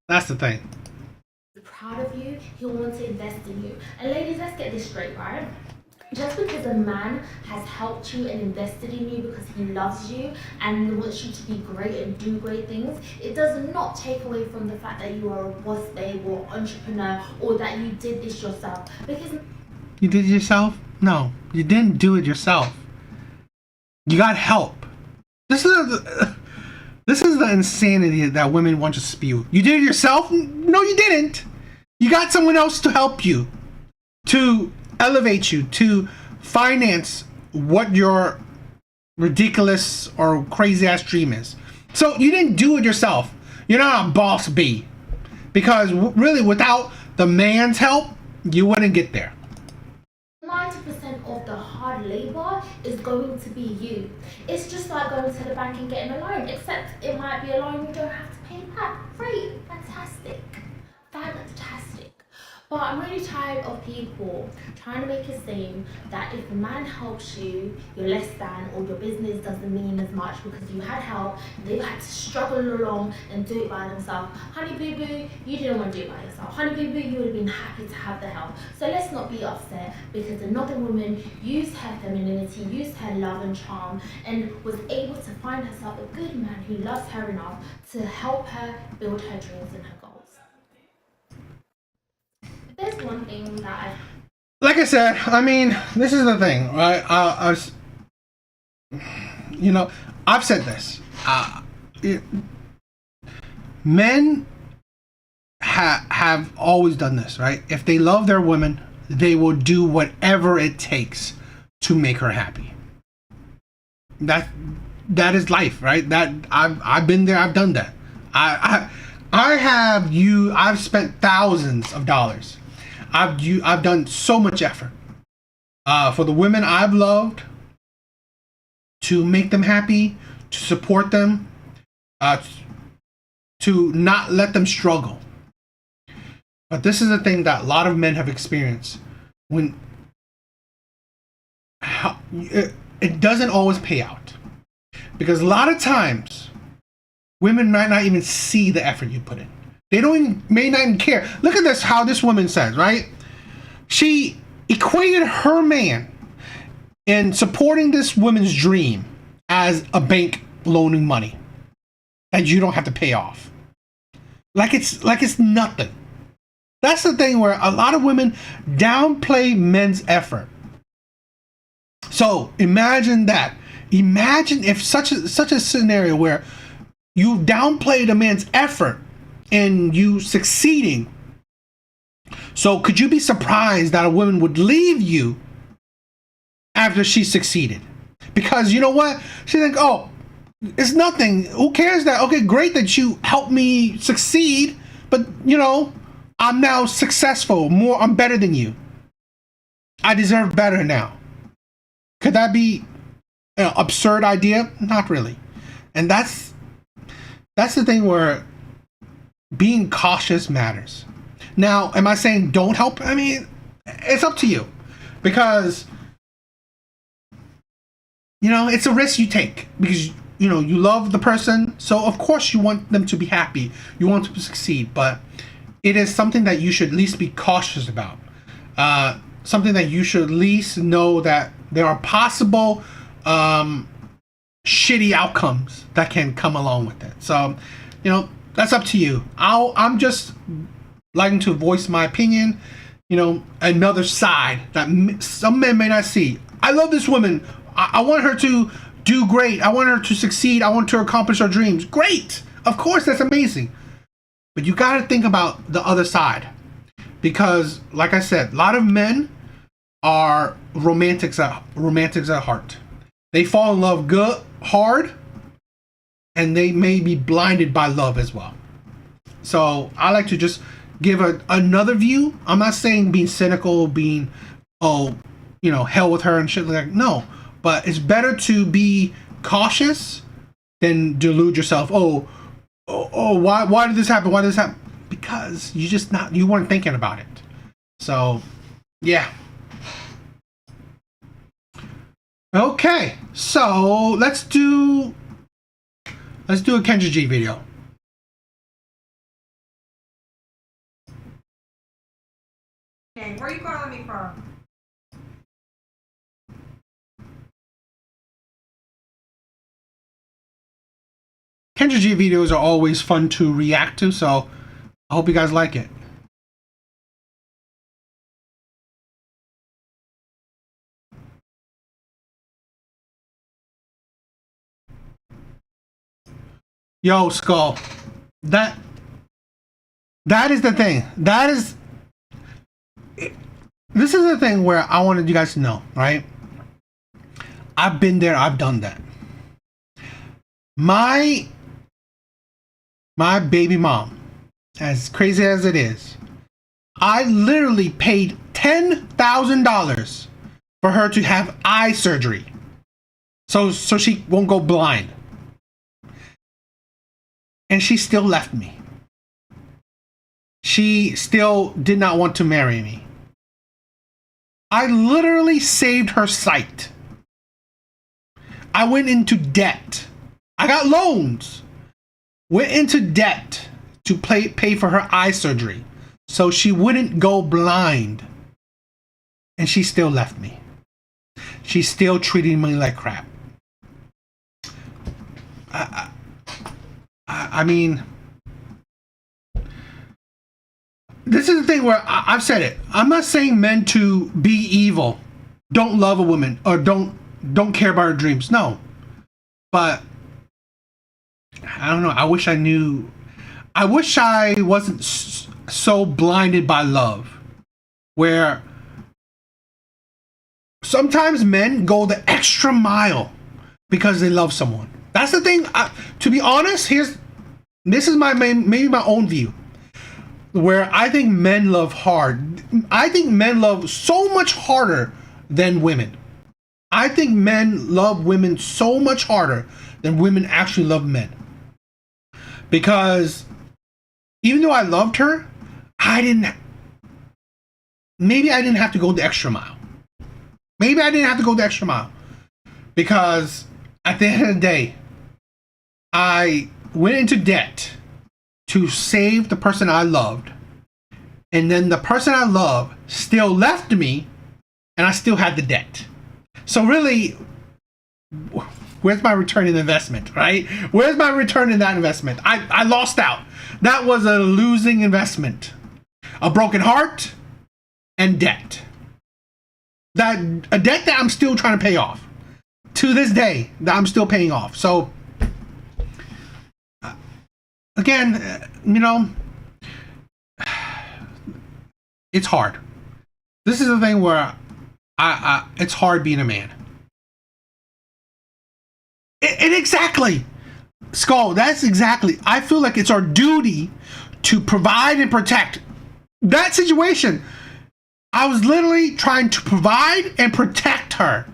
That's the thing. Proud of you, he'll want to invest in you. And ladies, let's get this straight, right? Just because a man has helped you and invested in you because he loves you and wants you to be great and do great things, it does not take away from the fact that you are a boss babe or entrepreneur or that you did this yourself. Because you did it yourself? No, you didn't do it yourself. You got help. This is the insanity that women want to spew. You did it yourself? No, you didn't. You got someone else to help you, to elevate you, to finance what your ridiculous or crazy ass dream is. So you didn't do it yourself. You're not a boss bee. Because really, without the man's help, you wouldn't get there. 90% of the hard labor is going to be you. It's just like going to the bank and getting a loan, except it might be a loan you don't have to pay back. Great, fantastic. But I'm really tired of people trying to make it seem that if a man helps you, you're less than, or your business doesn't mean as much because you had help, they've had to struggle along and do it by themselves. Honey boo boo, you didn't want to do it by yourself. Honey boo boo, you would have been happy to have the help. So let's not be upset because another woman used her femininity, used her love and charm, and was able to find herself a good man who loves her enough to help her build her dreams and her goals. There's one thing that like I said, I mean, this is the thing, right? I've said this. Men have always done this, right? If they love their woman, they will do whatever it takes to make her happy. That is life, right? That I've been there. I've done that. I've spent thousands of dollars. I've done so much effort for the women I've loved, to make them happy, to support them, to not let them struggle. But this is the thing that a lot of men have experienced. When it doesn't always pay out, because a lot of times women might not even see the effort you put in. They may not even care. Look at this, how this woman says, right? She equated her man in supporting this woman's dream as a bank loaning money that you don't have to pay off. Like it's nothing. That's the thing where a lot of women downplay men's effort. So imagine that. Imagine if such a scenario where you downplayed a man's effort and you succeeding. So could you be surprised that a woman would leave you after she succeeded? Because you know what? She's like, oh, it's nothing. Who cares that? Okay, great that you helped me succeed, but I'm now successful. I'm better than you. I deserve better now. Could that be an absurd idea? Not really. And that's the thing where being cautious matters. Now, am I saying don't help? I mean, it's up to you, because it's a risk you take, because you love the person, so of course you want them to be happy, you want them to succeed, but it is something that you should at least be cautious about. Something that you should at least know that there are possible shitty outcomes that can come along with it. So, that's up to you. I'm just liking to voice my opinion, another side that some men may not see. I love this woman. I want her to do great. I want her to succeed. I want her to accomplish her dreams. Great. Of course, that's amazing. But you got to think about the other side. Because, like I said, a lot of men are romantics at heart. They fall in love hard, and they may be blinded by love as well. So I like to just give another view. I'm not saying being cynical, being hell with her and shit like that. No, but it's better to be cautious than delude yourself. Oh, why did this happen? Why did this happen? Because you weren't thinking about it. So yeah. Okay, so let's do a Kendra G video. Where you calling me from? Kendra G videos are always fun to react to, so I hope you guys like it. Yo, Skull. That is the thing. This is the thing where I wanted you guys to know, right? I've been there, I've done that. My baby mom, as crazy as it is, I literally paid $10,000 for her to have eye surgery. So she won't go blind. And she still left me. She still did not want to marry me. I literally saved her sight. I went into debt. I got loans. Went into debt to pay for her eye surgery so she wouldn't go blind. And she still left me. She's still treating me like crap. I mean, this is the thing where I've said it. I'm not saying men to be evil, don't love a woman, or don't care about her dreams. No. But I don't know. I wish I knew. I wish I wasn't so blinded by love, where sometimes men go the extra mile because they love someone. That's the thing. To be honest, this is maybe my own view, where I think men love hard. I think men love so much harder than women. I think men love women so much harder than women actually love men. Because even though I loved her, maybe I didn't have to go the extra mile. Maybe I didn't have to go the extra mile. Because at the end of the day, I went into debt to save the person I loved. And then the person I love still left me, and I still had the debt. So really, where's my return in investment, right? Where's my return in that investment? I lost out. That was a losing investment. A broken heart and debt. A debt that I'm still trying to pay off. To this day, that I'm still paying off. So, again, it's hard. This is the thing where it's hard being a man. And exactly, Skull, that's exactly. I feel like it's our duty to provide and protect. That situation, I was literally trying to provide and protect her.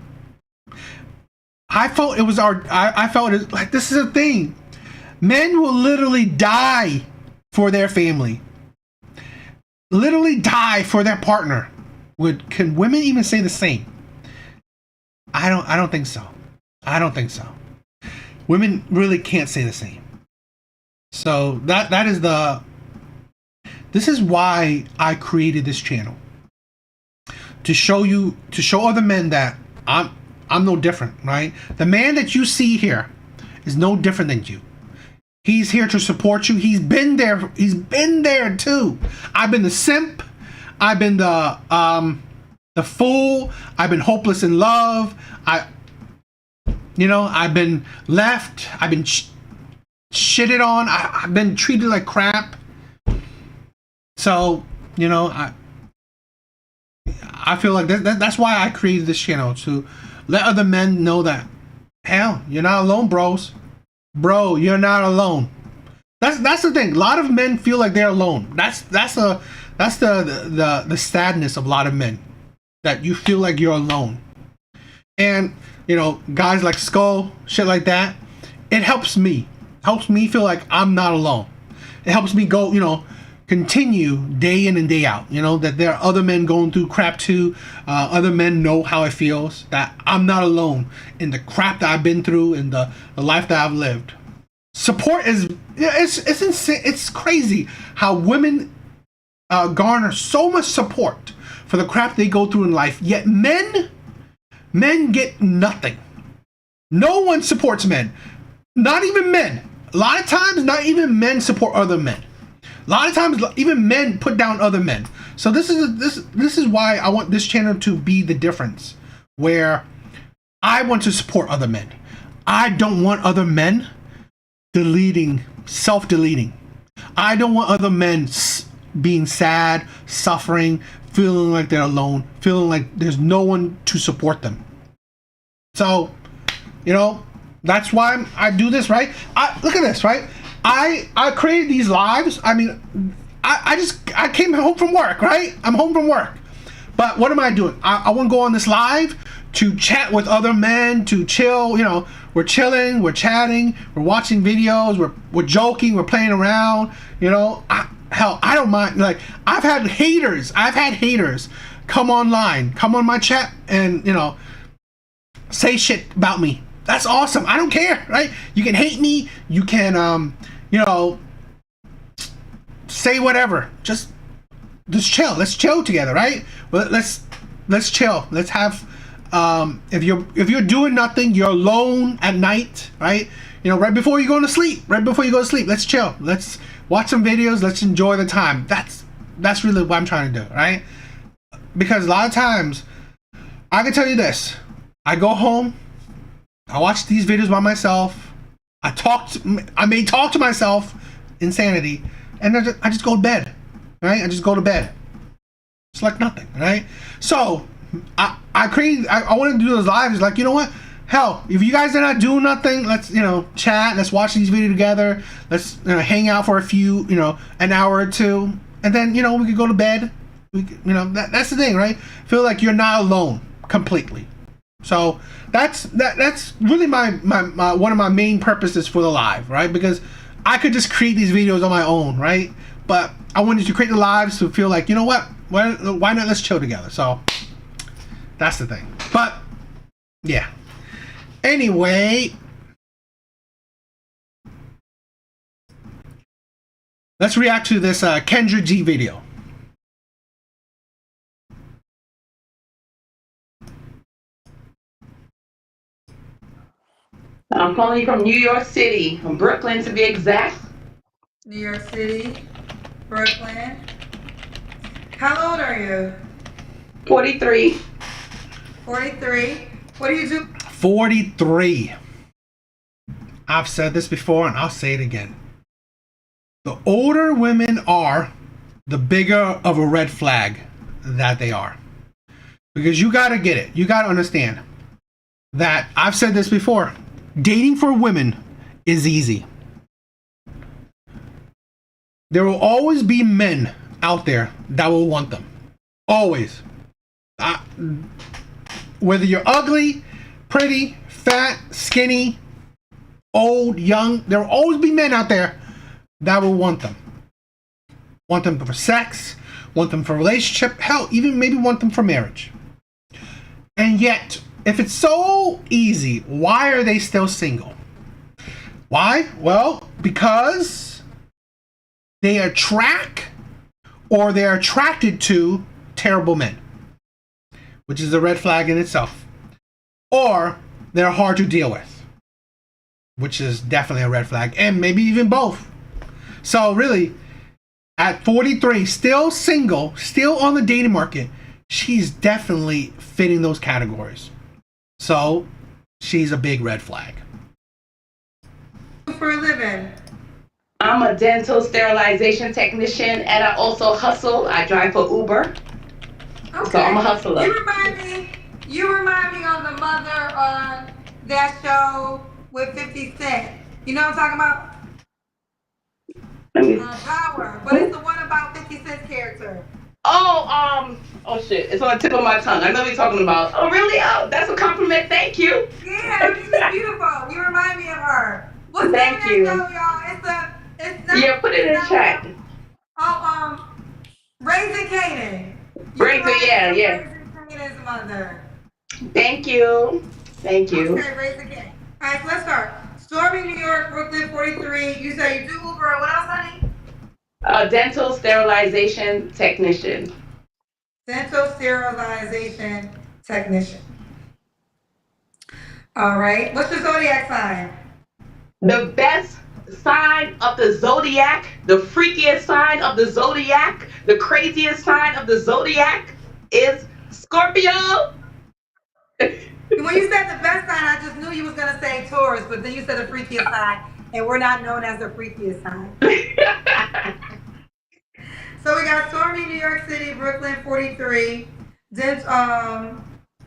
I felt it was I felt it like, this is a thing. Men will literally die for their family. Literally die for their partner. Can women even say the same? I don't think so. I don't think so. Women really can't say the same. So that is this is why I created this channel. To show other men that I'm no different, right? The man that you see here is no different than you. He's here to support you. He's been there. He's been there too. I've been the simp. I've been the fool. I've been hopeless in love. I've been left. I've been shitted on. I've been treated like crap. So, I feel like that's why I created this channel, to let other men know that, hell, you're not alone, bros. Bro, you're not alone. That's the thing. A lot of men feel like they're alone. That's the sadness of a lot of men, that you feel like you're alone. And guys like Skull, shit like that, it helps me feel like I'm not alone. It helps me go, continue day in and day out, that there are other men going through crap too. Other men know how it feels, that I'm not alone in the crap that I've been through and the life that I've lived. Support it's insane. It's crazy how women garner so much support for the crap they go through in life, yet men get nothing. No one supports men. Not even men. A lot of times, not even men support other men. A lot of times, even men put down other men. So this is why I want this channel to be the difference, where I want to support other men. I don't want other men deleting, self-deleting. I don't want other men being sad, suffering, feeling like they're alone, feeling like there's no one to support them. So, you know, that's why I do this, right? Look at this, right? I created these lives. I mean, I came home from work, right? I'm home from work. But what am I doing? I want to go on this live to chat with other men, to chill. You know, we're chilling, we're chatting, we're watching videos, we're joking, we're playing around. You know, hell, I don't mind. Like, I've had haters come online, come on my chat, and you know, say shit about me. That's awesome. I don't care, right? You can hate me. You can, you know, say whatever. Just chill. Let's chill together, right? Well, let's chill. Let's have. If you're doing nothing, you're alone at night, right? You know, right before you go to sleep. Let's chill. Let's watch some videos. Let's enjoy the time. That's really what I'm trying to do, right? Because a lot of times, I can tell you this: I go home, I watch these videos by myself. I may talk to myself, insanity, and then I just go to bed, right? I just go to bed. It's like nothing, right? So I wanted to do those lives. Like, you know what? Hell, if you guys are not doing nothing, let's, you know, chat. Let's watch these videos together. Let's, you know, hang out for a few, you know, an hour or two, and then, you know, we could go to bed. You know, that's the thing, right? Feel like you're not alone completely. So that's really my one of my main purposes for the live, right? Because I could just create these videos on my own, right? But I wanted to create the lives to feel like, you know what? Why not? Let's chill together. So that's the thing. But yeah. Anyway, let's react to this Kendra G video. I'm calling you from New York City, from Brooklyn to be exact. New York City, Brooklyn. How old are you? 43. 43. What do you do? 43. I've said this before and I'll say it again. The older women are, the bigger of a red flag that they are. Because you gotta get it. You gotta understand that I've said this before. Dating for women is easy. There will always be men out there that will want them. Always. Whether you're ugly, pretty, fat, skinny, old, young, there will always be men out there that will want them. Want them for sex, want them for relationship, hell, even maybe want them for marriage. And yet, if it's so easy, why are they still single? Why? Well, because they attract or they're attracted to terrible men, which is a red flag in itself. Or they're hard to deal with, which is definitely a red flag, and maybe even both. So really, at 43, still single, still on the dating market, she's definitely fitting those categories. So she's a big red flag. For a living. I'm a dental sterilization technician, and I also hustle. I drive for Uber. Okay. So I'm a hustler. You remind me of the mother on that show with 50 Cent. You know what I'm talking about? Power. But it's the one about 50 Cent's character. Oh shit, it's on the tip of my tongue. I know what you're talking about. Oh really? Oh, that's a compliment, thank you. Yeah, she's beautiful. You remind me of her. What's Thank you. Show, y'all? It's not, yeah, put it in the chat. Raising Canaan. Raising, yeah. Raising Canaan's mother. Thank you. Okay, Raising Canaan. Alright, so let's start. Stormy, New York, Brooklyn, 43. You say you do Uber. What else, honey? Dental sterilization technician. Dental sterilization technician. All right. What's your zodiac sign? The best sign of the zodiac, the freakiest sign of the zodiac, the craziest sign of the zodiac is Scorpio. When you said the best sign, I just knew you was gonna say Taurus, but then you said the freakiest sign. and we're not known as the freakiest sign. So we got Stormy, New York City, Brooklyn, 43.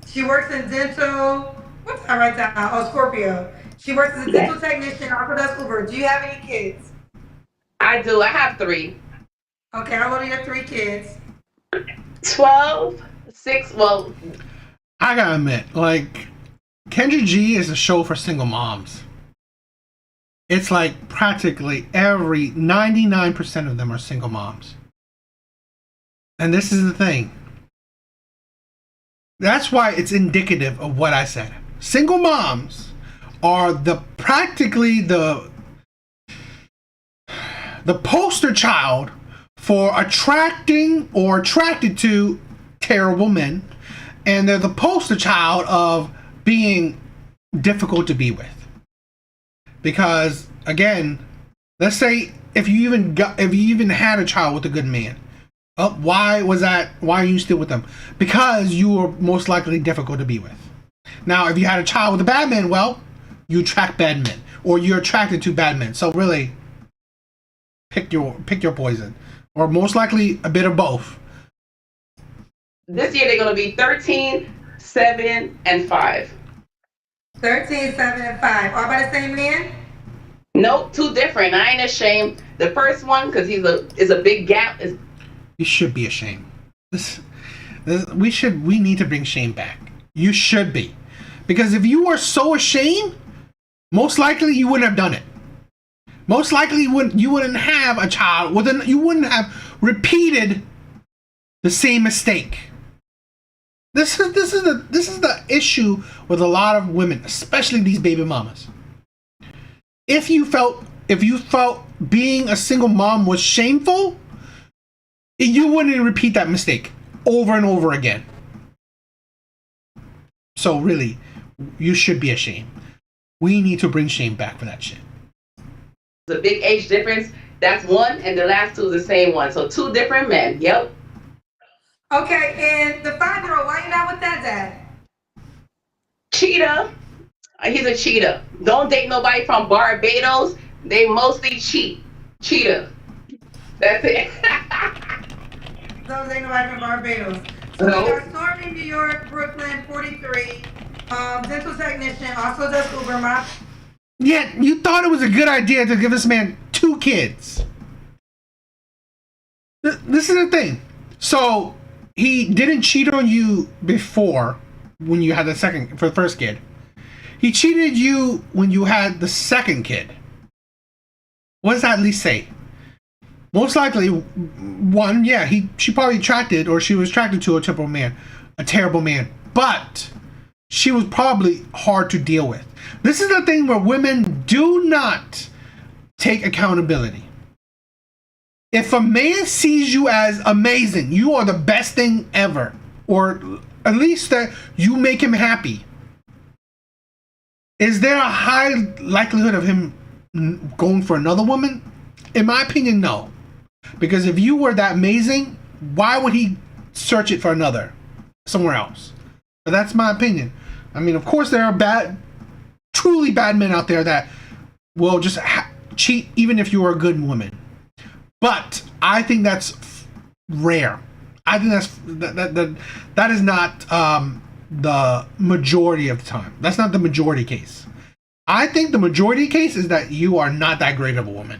She works in dental. What's that right down? Oh, Scorpio. She works as a dental technician, also does Uber. Do you have any kids? I do. I have 3. Okay, how old are your 3 kids? 12, 6. Well, I gotta admit, like, Kendra G is a show for single moms. It's like practically 99% of them are single moms. And this is the thing. That's why it's indicative of what I said. Single moms are practically the poster child for attracting or attracted to terrible men, and they're the poster child of being difficult to be with. Because again, let's say if you even had a child with a good man, why are you still with them? Because you were most likely difficult to be with. Now, if you had a child with a bad man, well, you attract bad men, or you're attracted to bad men. So really, pick your poison, or most likely a bit of both. This year they're gonna be 13, 7, and 5. 13, 7, and 5. All by the same man? Nope, 2 different. I ain't ashamed. The first one, because is a big gap. You should be ashamed. We need to bring shame back. You should be. Because if you were so ashamed, most likely you wouldn't have done it. Most likely you wouldn't have a child. You wouldn't have repeated the same mistake. This is the issue with a lot of women, especially these baby mamas. If you felt being a single mom was shameful, you wouldn't repeat that mistake over and over again. So really, you should be ashamed. We need to bring shame back for that shit. There's a big age difference. That's 1, and the last 2 is the same one. So 2 different men. Yep. Okay, and the 5-year-old, why you not with that dad? Cheetah. He's a cheetah. Don't date nobody from Barbados. They mostly cheat. Cheetah. That's it. Don't date nobody from Barbados. So No. we got Stormy, New York, Brooklyn, 43. Dental technician, also does Uber. Yet you thought it was a good idea to give this man 2 kids. This is the thing. So he didn't cheat on you before when you had the first kid. He cheated you when you had the second kid. What does that at least say? Most likely, one, yeah, she probably she was attracted to a terrible man, but she was probably hard to deal with. This is the thing where women do not take accountability. If a man sees you as amazing, you are the best thing ever, or at least that you make him happy, is there a high likelihood of him going for another woman? In my opinion, no. Because if you were that amazing, why would he search it for somewhere else? But that's my opinion. I mean, of course, there are truly bad men out there that will just cheat even if you are a good woman. But I think that's rare. I think that is not the majority of the time. That's not the majority case. I think the majority case is that you are not that great of a woman.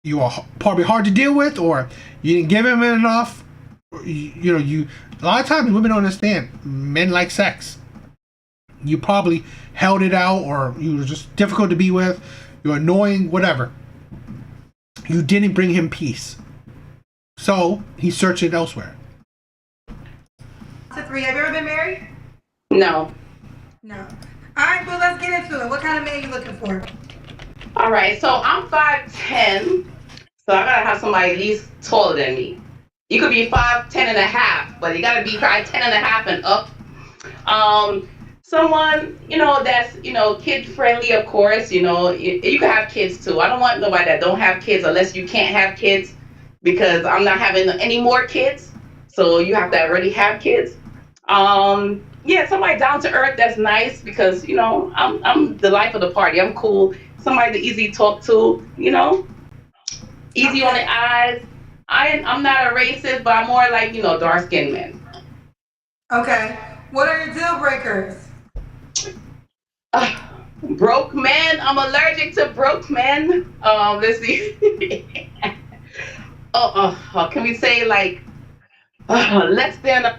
You are probably hard to deal with, or you didn't give him enough. A lot of times women don't understand. Men like sex. You probably held it out, or you were just difficult to be with. You're annoying, whatever. You didn't bring him peace. So he searched it elsewhere. To 3, have you ever been married? No. No. All right, well, let's get into it. What kind of man are you looking for? All right, so I'm 5'10", so I gotta have somebody at least taller than me. You could be 5'10" and a half, but you gotta be probably 10 and a half and up. Someone, that's, kid friendly, of course. You can have kids too. I don't want nobody that don't have kids unless you can't have kids, because I'm not having any more kids. So you have to already have kids. Somebody down to earth that's nice, because I'm the life of the party. I'm cool. somebody to easy talk to, you know, easy on the eyes. I'm not a racist, but I'm more like, you know, dark skinned men. Okay. What are your deal breakers? Broke men. I'm allergic to broke men. Let's see. Can we say like less than?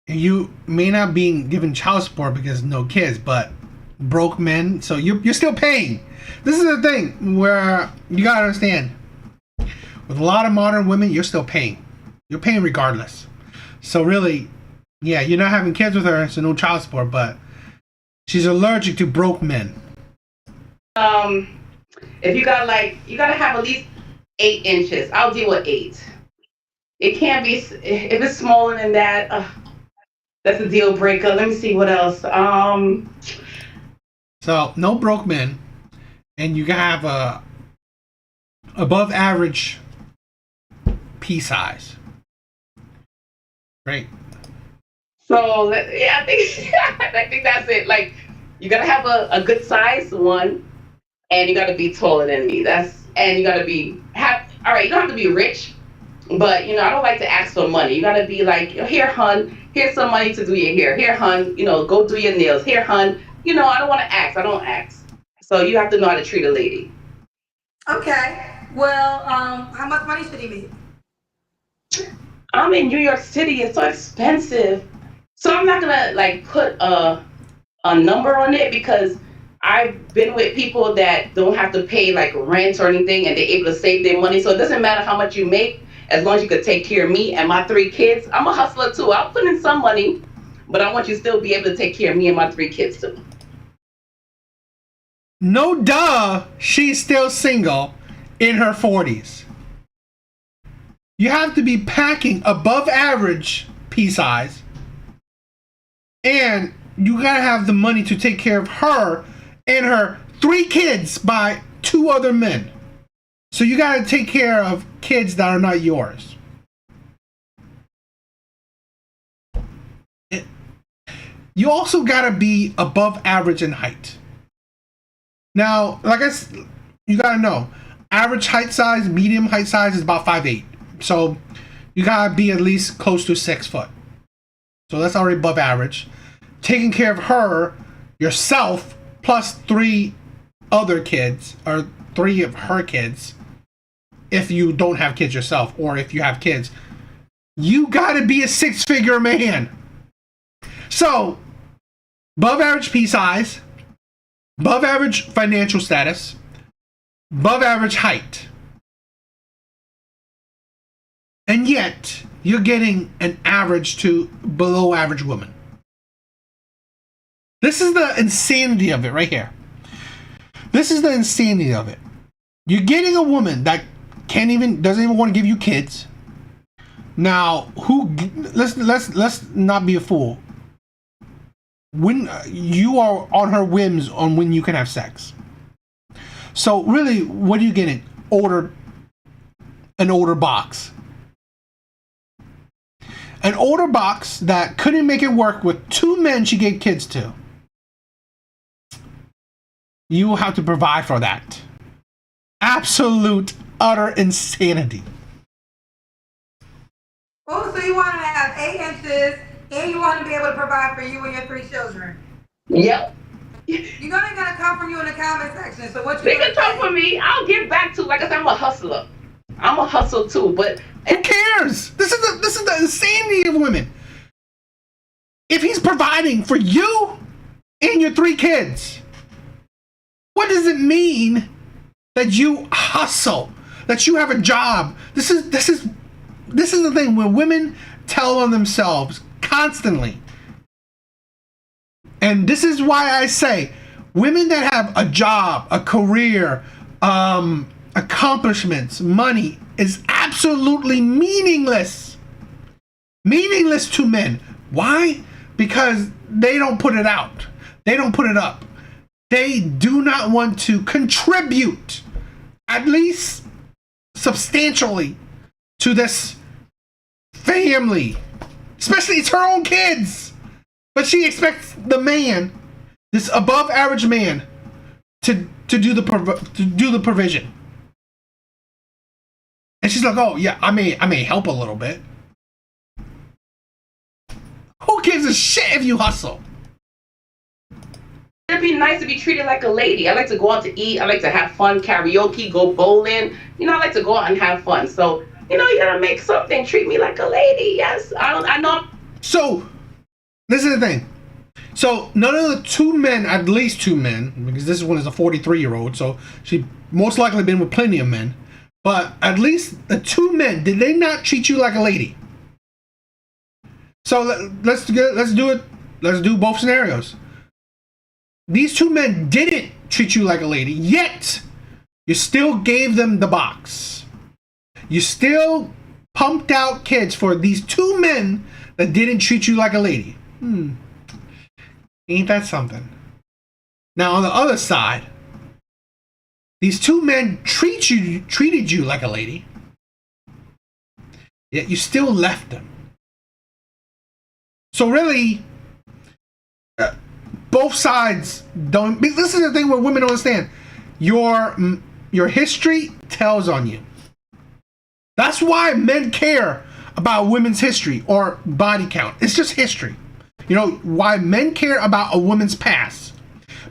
You may not be given child support because no kids, but broke men, so you're still paying. This is the thing where you gotta understand. With a lot of modern women, you're still paying. You're paying regardless. So really, yeah, you're not having kids with her, so no child support, but she's allergic to broke men. If you gotta have at least 8 inches. I'll deal with 8. It can't be if it's smaller than that. That's a deal breaker. Let me see what else. So no broke men, and you can have a above average pea size, right? So yeah, I think that's it. Like you gotta have a good size one, and you gotta be taller than me. And you gotta all right. You don't have to be rich, but you know I don't like to ask for money. You gotta be like, here, hun. Here's some money to do your hair. Here, hun. You know, go do your nails. Here, hun. You know, I don't want to ask. I don't ask. So you have to know how to treat a lady. Okay. Well, how much money should he make? I'm in New York City. It's so expensive. So I'm not gonna like put a number on it because I've been with people that don't have to pay like rent or anything, and they're able to save their money. So it doesn't matter how much you make, as long as you could take care of me and my 3 kids. I'm a hustler too. I'll put in some money, but I want you to still be able to take care of me and my 3 kids too. No duh, she's still single in her 40s. You have to be packing above average pea size, and you gotta have the money to take care of her and her 3 kids by 2 other men. So you gotta take care of kids that are not yours. You also gotta be above average in height. Now, you gotta know, average height size, medium height size is about 5'8". So you gotta be at least close to 6 foot. So that's already above average. Taking care of her, yourself, plus 3 other kids, or 3 of her kids, if you don't have kids yourself, or if you have kids, you gotta be a 6-figure man. So, above average pea size, above average financial status, above average height. And yet, you're getting an average to below average woman. This is the insanity of it right here. This is the insanity of it. You're getting a woman that doesn't even want to give you kids. Now, let's not be a fool. When you are on her whims on when you can have sex. So really, what are you getting? An older box. An older box that couldn't make it work with 2 men she gave kids to. You will have to provide for that. Absolute, utter insanity. Oh, so you want to have 8 inches and you want to be able to provide for you and your 3 children? Yep. You're gonna come from you in the comment section. So what you They can talk for me. I'll give back to. Like I said, I'm a hustler. I'm a hustle too. But who cares? This is the insanity of women. If he's providing for you and your 3 kids, what does it mean that you hustle? That you have a job? This is the thing when women tell on themselves constantly. And this is why I say women that have a job, a career, accomplishments, money is absolutely meaningless. Meaningless to men. Why? Because they don't put it out. They don't put it up. They do not want to contribute, at least substantially, to this family. Especially it's her own kids. But she expects the man, this above average man, to do the provision. And she's like, oh yeah, I may help a little bit. Who gives a shit if you hustle? It'd be nice to be treated like a lady. I like to go out to eat. I like to have fun, karaoke, go bowling. You know, I like to go out and have fun. So, you know, you gotta make something. Treat me like a lady. Yes, I know. So, this is the thing. So, none of the two men, at least two men, because this one is a 43-year-old, so she most likely been with plenty of men. But at least the two men, did they not treat you like a lady? So let's do it. Let's do both scenarios. These two men didn't treat you like a lady, yet you still gave them the box. You still pumped out kids for these two men that didn't treat you like a lady. Ain't that something? Now on the other side, these two men treated you like a lady, yet you still left them. So really, both sides don't. This is the thing where women don't understand. Your history tells on you. That's why men care about women's history or body count. It's just history. You know why men care about a woman's past?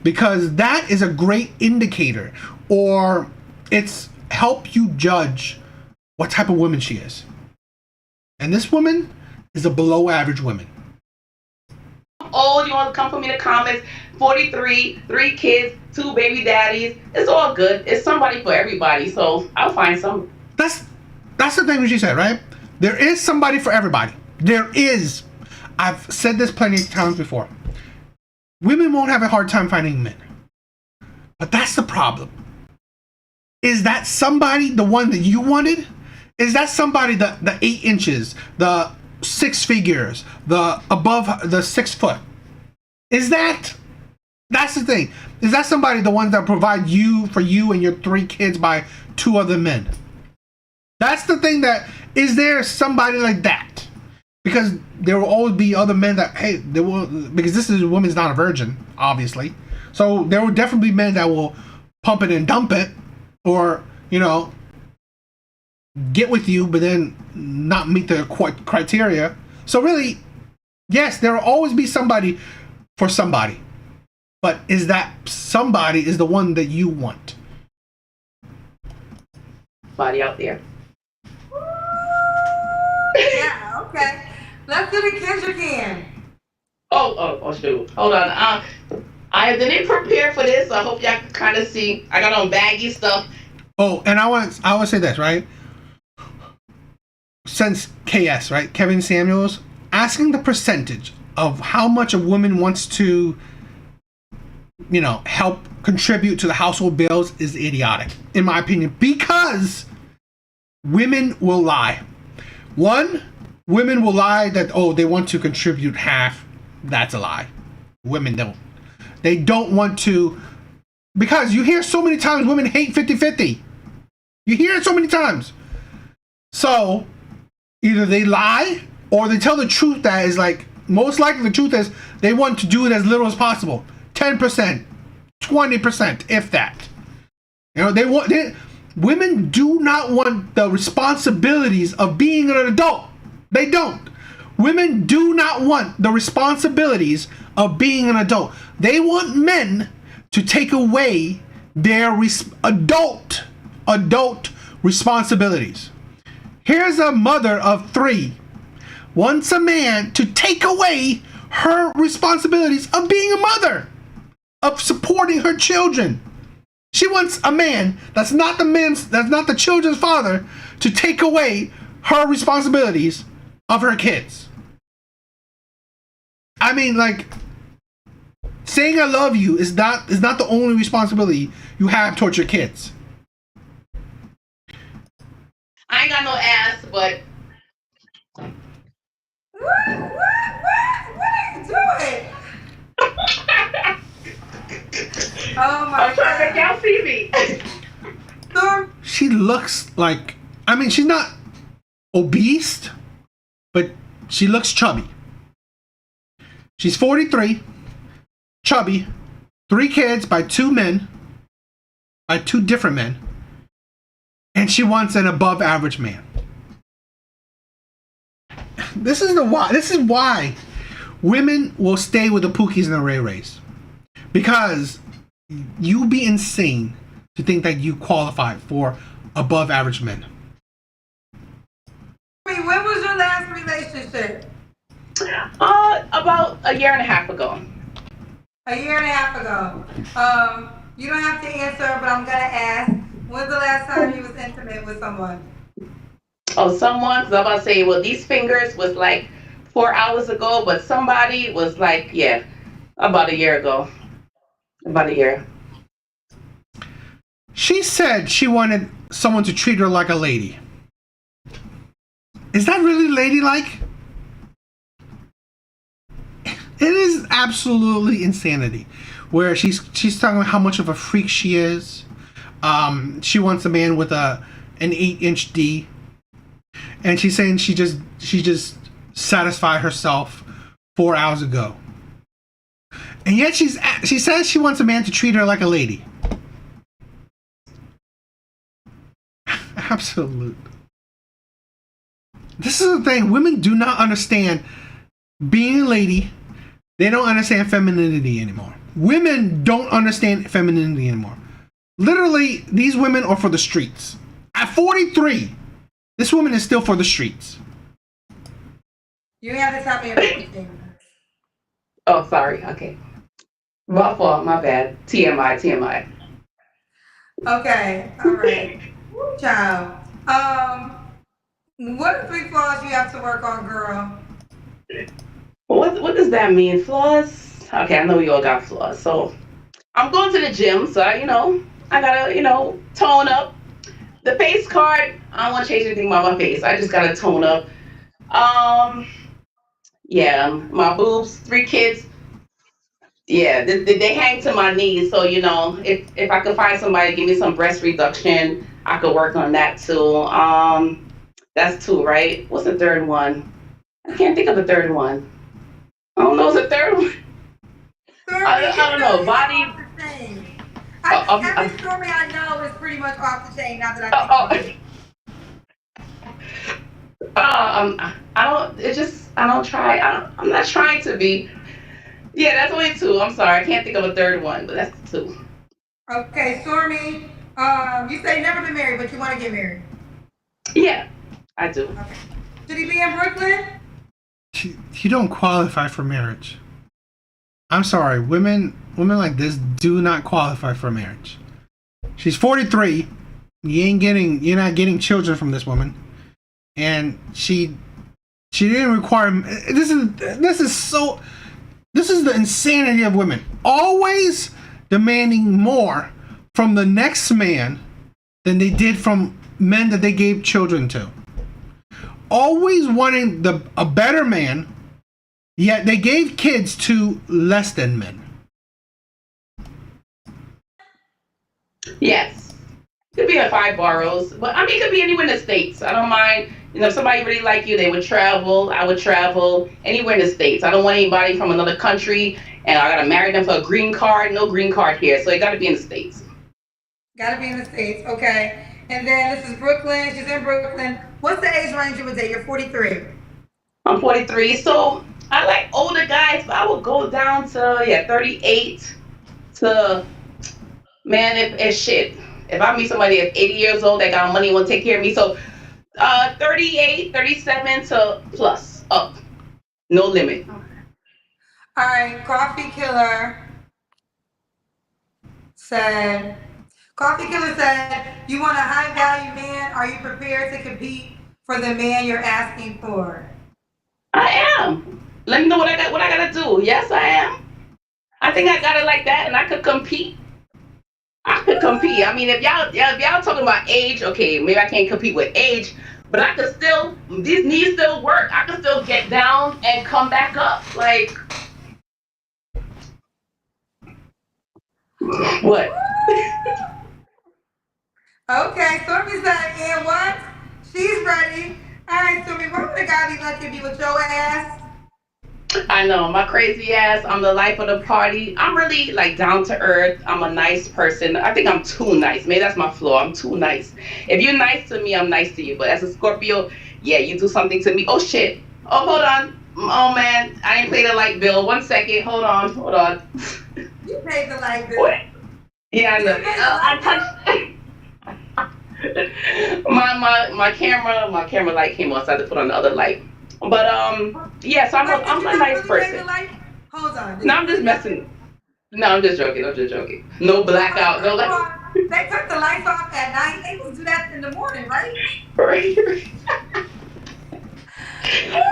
Because that is a great indicator, or it's help you judge what type of woman she is. And this woman is a below average woman. Old, you want to come for me in the comments? 43, 3 kids, 2 baby daddies. It's all good. It's somebody for everybody. So I'll find some. That's the thing that she said, right? There is somebody for everybody. There is. I've said this plenty of times before. Women won't have a hard time finding men. But that's the problem. Is that somebody the one that you wanted? Is that somebody the 8 inches, the 6 figures, the above the 6 foot? That's the thing. Is that somebody the ones that provide you for you and your 3 kids by 2 other men? That's the thing. That is there somebody like that? Because there will always be other men that, hey, there will, because this is a woman's not a virgin, obviously. So there will definitely be men that will pump it and dump it, or, you know, get with you, but then not meet the criteria. So really, yes, there will always be somebody for somebody. But is that somebody is the one that you want? Body out there. Yeah, okay. Let's do the Kendrick again. Oh, shoot. Hold on. I didn't prepare for this. So I hope y'all can kind of see. I got on baggy stuff. Oh, and I want to say this, right? Since KS, right? Kevin Samuels, asking the percentage of how much a woman wants to, you know, help contribute to the household bills is idiotic, in my opinion, because women will lie. One, women will lie that, oh, they want to contribute half. That's a lie. Women don't. They don't want to, because you hear so many times women hate 50-50. You hear it so many times. So either they lie or they tell the truth that is like, most likely the truth is they want to do it as little as possible. 10%, 20%, if that. You know, women do not want the responsibilities of being an adult. They don't. Women do not want the responsibilities of being an adult. They want men to take away their adult responsibilities. Here's a mother of 3 wants a man to take away her responsibilities of being a mother, of supporting her children. She wants a man that's not the children's father to take away her responsibilities of her kids. I mean, like, saying I love you is not the only responsibility you have towards your kids. I ain't got no ass, but What are you doing? Oh my I'm trying to make y'all see me. Storm. She looks like, I mean, she's not obese, but she looks chubby. She's 43, chubby, 3 kids by 2 men. by two different men, and she wants an above average man. This is why women will stay with the Pookies and the Ray Rays. Because you'd be insane to think that you qualify for above average men. When was your last relationship? About a year and a half ago. A year and a half ago. You don't have to answer, but I'm gonna ask. When's the last time you was intimate with someone? Oh, someone? 'Cause I'm about to say, well, these fingers was like 4 hours ago, but somebody was like, yeah, about a year ago. About a year. She said she wanted someone to treat her like a lady. Is that really ladylike? It is absolutely insanity. Where she's talking about how much of a freak she is. She wants a man with an 8-inch D, and she's saying she just satisfied herself 4 hours ago. And yet she says she wants a man to treat her like a lady. Absolute. This is the thing. Women do not understand being a lady. They don't understand femininity anymore. Women don't understand femininity anymore. Literally, these women are for the streets. At 43, this woman is still for the streets. You have to tell me everything. Oh, sorry. Okay. My fault. My bad. TMI. Okay. All right. Ciao. What are 3 flaws you have to work on, girl? What does that mean? Flaws? Okay, I know we all got flaws. So I'm going to the gym, so I gotta, tone up. The face card, I don't want to change anything about my face. I just gotta tone up. Yeah, my boobs, 3 kids. Yeah, they hang to my knees. So if I could find somebody to give me some breast reduction, I could work on that too. That's 2, right? What's the third one? I can't think of the third one. I don't know what's the third one. I don't know. Body. Every story I know is pretty much off the chain. Now that I think I don't try. I'm not trying to be. Yeah, that's only 2. I'm sorry, I can't think of a third one, but that's 2. Okay, Stormy. You say never been married, but you want to get married. Yeah, I do. Okay. Should he be in Brooklyn? You don't qualify for marriage. I'm sorry, women like this do not qualify for marriage. She's 43. You're not getting children from this woman, and she didn't require. This is the insanity of women. Always demanding more from the next man than they did from men that they gave children to. Always wanting a better man, yet they gave kids to less than men. Yes. Could be in 5 boroughs, but it could be anywhere in the States. I don't mind. If somebody really like you, they would travel. I would travel anywhere in the States. I don't want anybody from another country, and I gotta marry them for a green card. No green card here, so it gotta be in the States. Gotta be in the States, okay. And then this is Brooklyn. She's in Brooklyn. What's the age range you would date? You're 43. I'm 43, so I like older guys, but I would go down to 38 to, man, if shit. If I meet somebody that's 80 years old that got money and will take care of me, so 38, 37 to plus, up. No limit. Okay. All right, Coffee Killer said, you want a high value man? Are you prepared to compete for the man you're asking for? I am. Let me know what I gotta do. Yes, I am. I think I got it like that, and I could compete. If y'all talking about age, okay, maybe I can't compete with age, but I could still, these knees still work. I could still get down and come back up. Like, what? Okay, Stormy said, and what? She's ready. All right, Stormy, what would a guy be lucky to be with your ass? I I know, my crazy ass. I'm the life of the party. I'm really like down to earth. I'm a nice person. I think I'm too nice. Maybe that's my flaw. I'm too nice. If you're nice to me, I'm nice to you. But as a Scorpio, yeah, you do something to me. Oh shit. Oh, hold on. Oh man, I didn't pay the light bill. 1 second. Hold on. Hold on. You paid the light bill. What? Yeah, I know. I touched my camera light came on, so I had to put on the other light. But yeah, so I'm a nice person. Hold on. No, I'm just messing. No, I'm just joking. No blackout, no light. They took the lights off at night. They will do that in the morning, right? Right.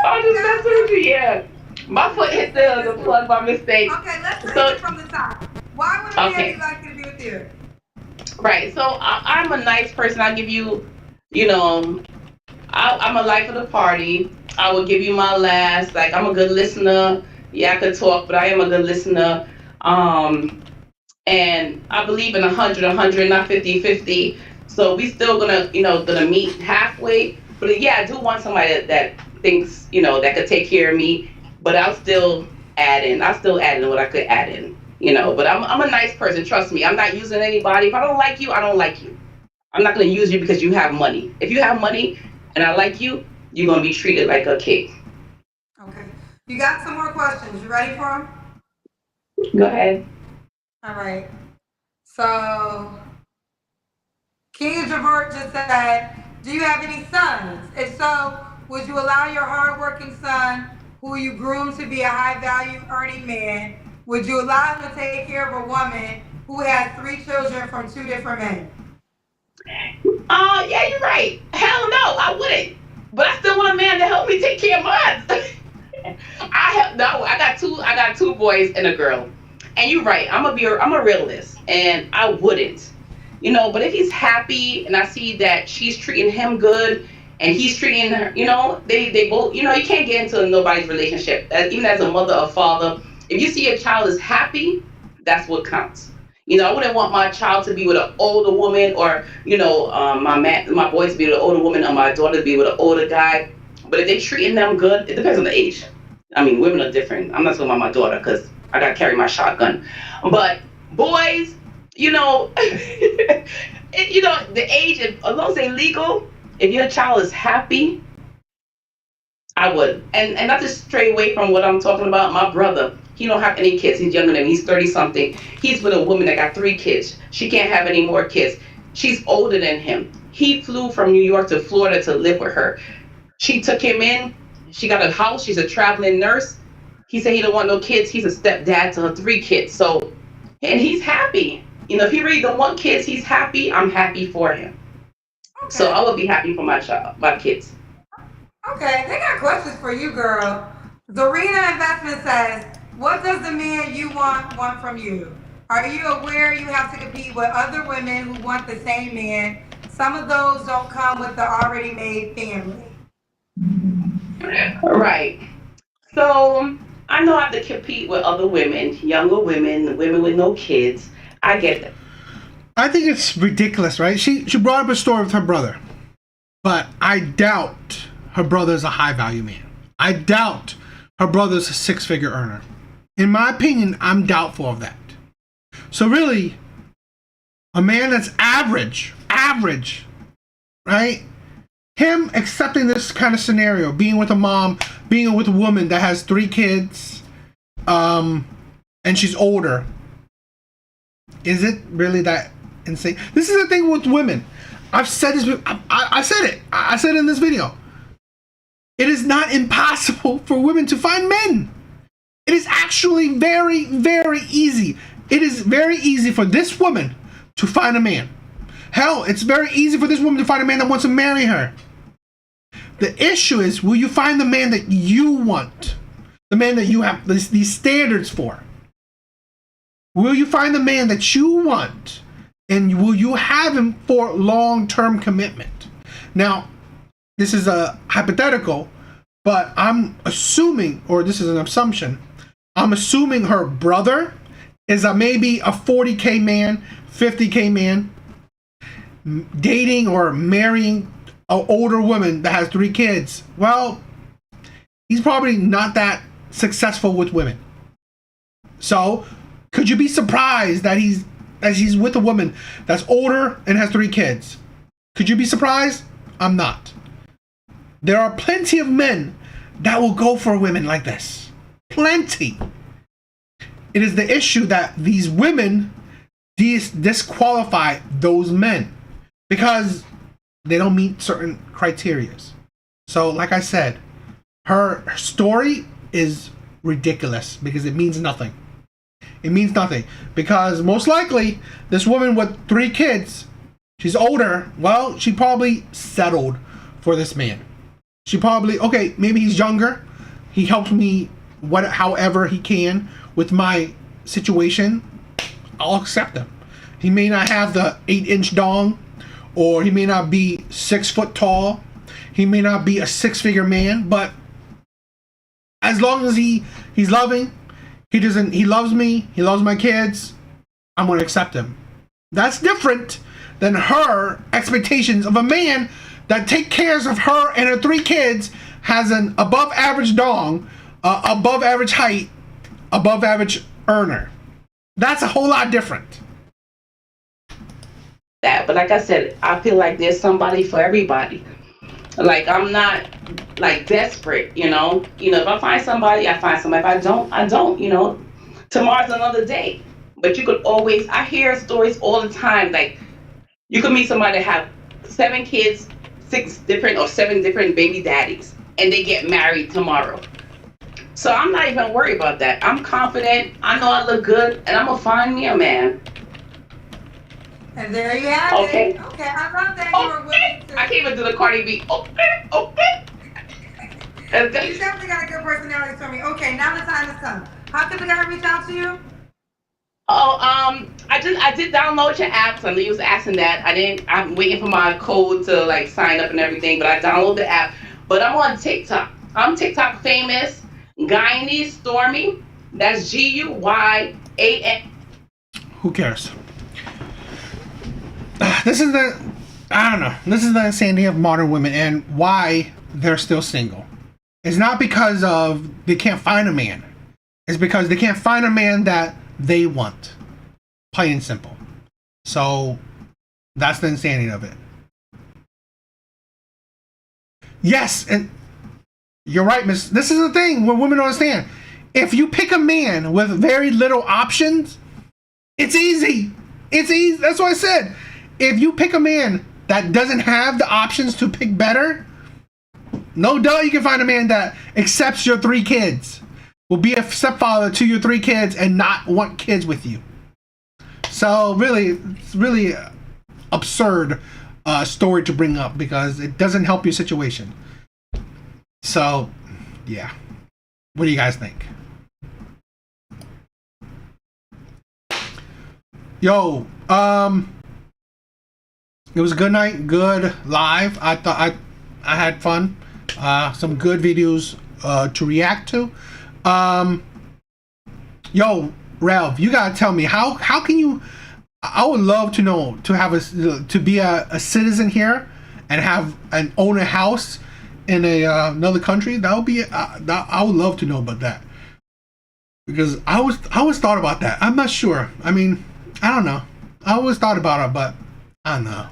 I'm just messing with you, yeah. My foot hit the plug by mistake. Okay, let's take it from the top. Why would a man be likely to be with you? Right, so I'm a nice person. I give you, I'm a life of the party. I will give you my last. Like, I'm a good listener. Yeah, I could talk, but I am a good listener. And I believe in 100, not 50-50. So we still gonna meet halfway. But yeah, I do want somebody that thinks, that could take care of me. But I'll still add in what I could add in. But I'm a nice person. Trust me. I'm not using anybody. If I don't like you, I don't like you. I'm not gonna use you because you have money. If you have money and I like you, you're gonna be treated like a king. Okay. You got some more questions. You ready for them? Go ahead. All right. So, King Javert just said, do you have any sons? If so, would you allow your hardworking son, who you groomed to be a high-value earning man, would you allow him to take care of a woman who has 3 children from 2 different men? Yeah, you're right. Hell no, I wouldn't. But I still want a man to help me take care of mine. I got two boys and a girl. And you're right. I'm a realist, and I wouldn't. But if he's happy and I see that she's treating him good and he's treating her, they both, you can't get into nobody's relationship. Even as a mother or father, if you see your child is happy, that's what counts. I wouldn't want my child to be with an older woman, or my boys to be with an older woman, or my daughter to be with an older guy. But if they're treating them good, it depends on the age. I mean, women are different. I'm not talking about my daughter because I got to carry my shotgun. But boys, the age, as long as they're legal, if your child is happy, I would. And not to stray away from what I'm talking about, my brother, he don't have any kids. He's younger than me. He's 30-something. He's with a woman that got 3 kids. She can't have any more kids. She's older than him. He flew from New York to Florida to live with her. She took him in. She got a house. She's a traveling nurse. He said he don't want no kids. He's a stepdad to her 3 kids. So, and he's happy. If he really don't want kids, he's happy. I'm happy for him. Okay. So I would be happy for my kids. Okay, they got questions for you, girl. Zarina Investment says, what does the man you want from you? Are you aware you have to compete with other women who want the same man? Some of those don't come with the already made family. Right. So I know I have to compete with other women, younger women with no kids. I get it. I think it's ridiculous, right? She brought up a story with her brother, but I doubt her brother's a high value man. I doubt her brother's a 6-figure earner. In my opinion, I'm doubtful of that. So really, a man that's average, right? Him accepting this kind of scenario, being with a mom, being with a woman that has 3 kids, and she's older. Is it really that insane? This is the thing with women. I've said this. I said it. I said it in this video. It is not impossible for women to find men. It is actually very, very easy. It is very easy for this woman to find a man. Hell, it's very easy for this woman to find a man that wants to marry her. The issue is, will you find the man that you want? The man that you have these standards for? Will you find the man that you want? And will you have him for long-term commitment? Now, this is a hypothetical, but I'm assuming, or this is an assumption, I'm assuming her brother is maybe a 40K man, 50K man, dating or marrying an older woman that has 3 kids. Well, he's probably not that successful with women. So, could you be surprised that he's with a woman that's older and has 3 kids? Could you be surprised? I'm not. There are plenty of men that will go for women like this. Plenty. It is the issue that these women disqualify those men because they don't meet certain criterias. So, like I said, her story is ridiculous because it means nothing. It means nothing because most likely this woman with 3 kids, she's older. Well, she probably settled for this man. She probably, okay, maybe he's younger. He helps me however he can with my situation. I'll accept him. He may not have the 8-inch dong, or he may not be 6 foot tall. He may not be a 6-figure man, but as long as he's loving, he loves me, he loves my kids, I'm gonna accept him. That's different than her expectations of a man that take care of her and her 3 kids, has an above average dong, above average height, above average earner. That's a whole lot different. That, but like I said, I feel like there's somebody for everybody. Like, I'm not like desperate, you know. If I find somebody, I find somebody. If I don't, I don't, Tomorrow's another day. But you could always, I hear stories all the time, like you could meet somebody that have 7 kids, 7 different baby daddies, and they get married tomorrow. So I'm not even worried about that. I'm confident, I know I look good, and I'm gonna find me a man. And there you have it. Okay, I love that you were willing to. I can't even do the Cardi B. Okay. You definitely got a good personality for me. Okay, now the time has come. How can the guy reach out to you? Oh, I did download your app. So you was asking that. I'm waiting for my code to like sign up and everything, but I downloaded the app. But I'm on TikTok. I'm TikTok famous. Guyanese Stormy. That's Guyan. Who cares? This is the insanity of modern women and why they're still single. It's not because of they can't find a man. It's because they can't find a man that they want. Plain and simple. So that's the insanity of it. Yes, and you're right, miss. This is the thing where women don't understand. If you pick a man with very little options, it's easy. It's easy. That's what I said. If you pick a man that doesn't have the options to pick better, no doubt you can find a man that accepts your 3 kids, will be a stepfather to your 3 kids and not want kids with you. So really, it's really absurd story to bring up because it doesn't help your situation. So, yeah. What do you guys think? Yo, it was a good night, good live. I thought I had fun. Some good videos to react to. Yo, Ralph, you gotta tell me how can you? I would love to know to be a citizen here and own a house in another country. That would be I would love to know about that because I always thought about that. I'm not sure. I mean, I don't know. I always thought about it, but I don't know.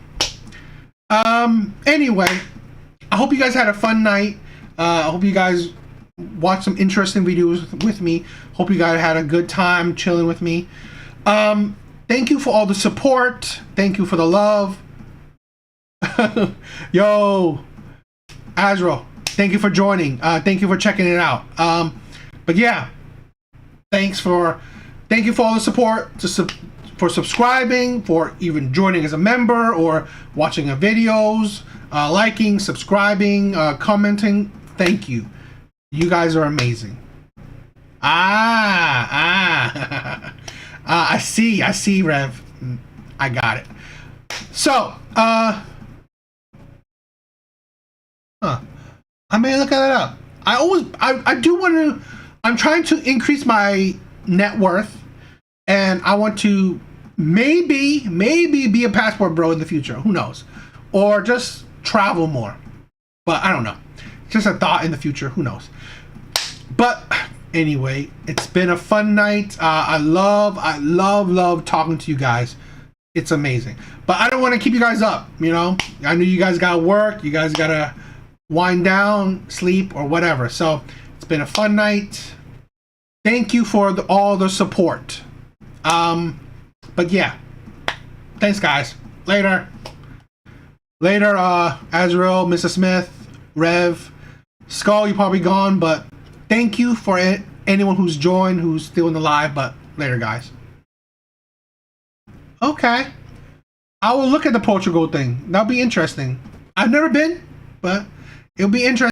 Anyway, I hope you guys had a fun night. I hope you guys watched some interesting videos with me. Hope you guys had a good time chilling with me. Thank you for all the support. Thank you for the love. Yo, Azrael, thank you for joining. Thank you for checking it out. But yeah, thank you for all the support, for subscribing, for even joining as a member or watching our videos, liking, subscribing, commenting. Thank you. You guys are amazing. I see, Rev. I got it. So, I may look that up. I do want to, I'm trying to increase my net worth, and I want to maybe be a passport bro in the future. Who knows? Or just travel more. But I don't know. Just a thought in the future. Who knows? But Anyway, it's been a fun night. I love talking to you guys. It's amazing. But I don't want to keep you guys up, you know? I know you guys got to work. You guys got to wind down, sleep, or whatever. So it's been a fun night. Thank you for all the support. But yeah. Thanks, guys. Later. Later, Azrael, Mrs. Smith, Rev, Skull, you're probably gone, but thank you for anyone who's joined, who's still in the live, but later, guys. Okay. I will look at the Portugal thing. That'll be interesting. I've never been, but it'll be interesting.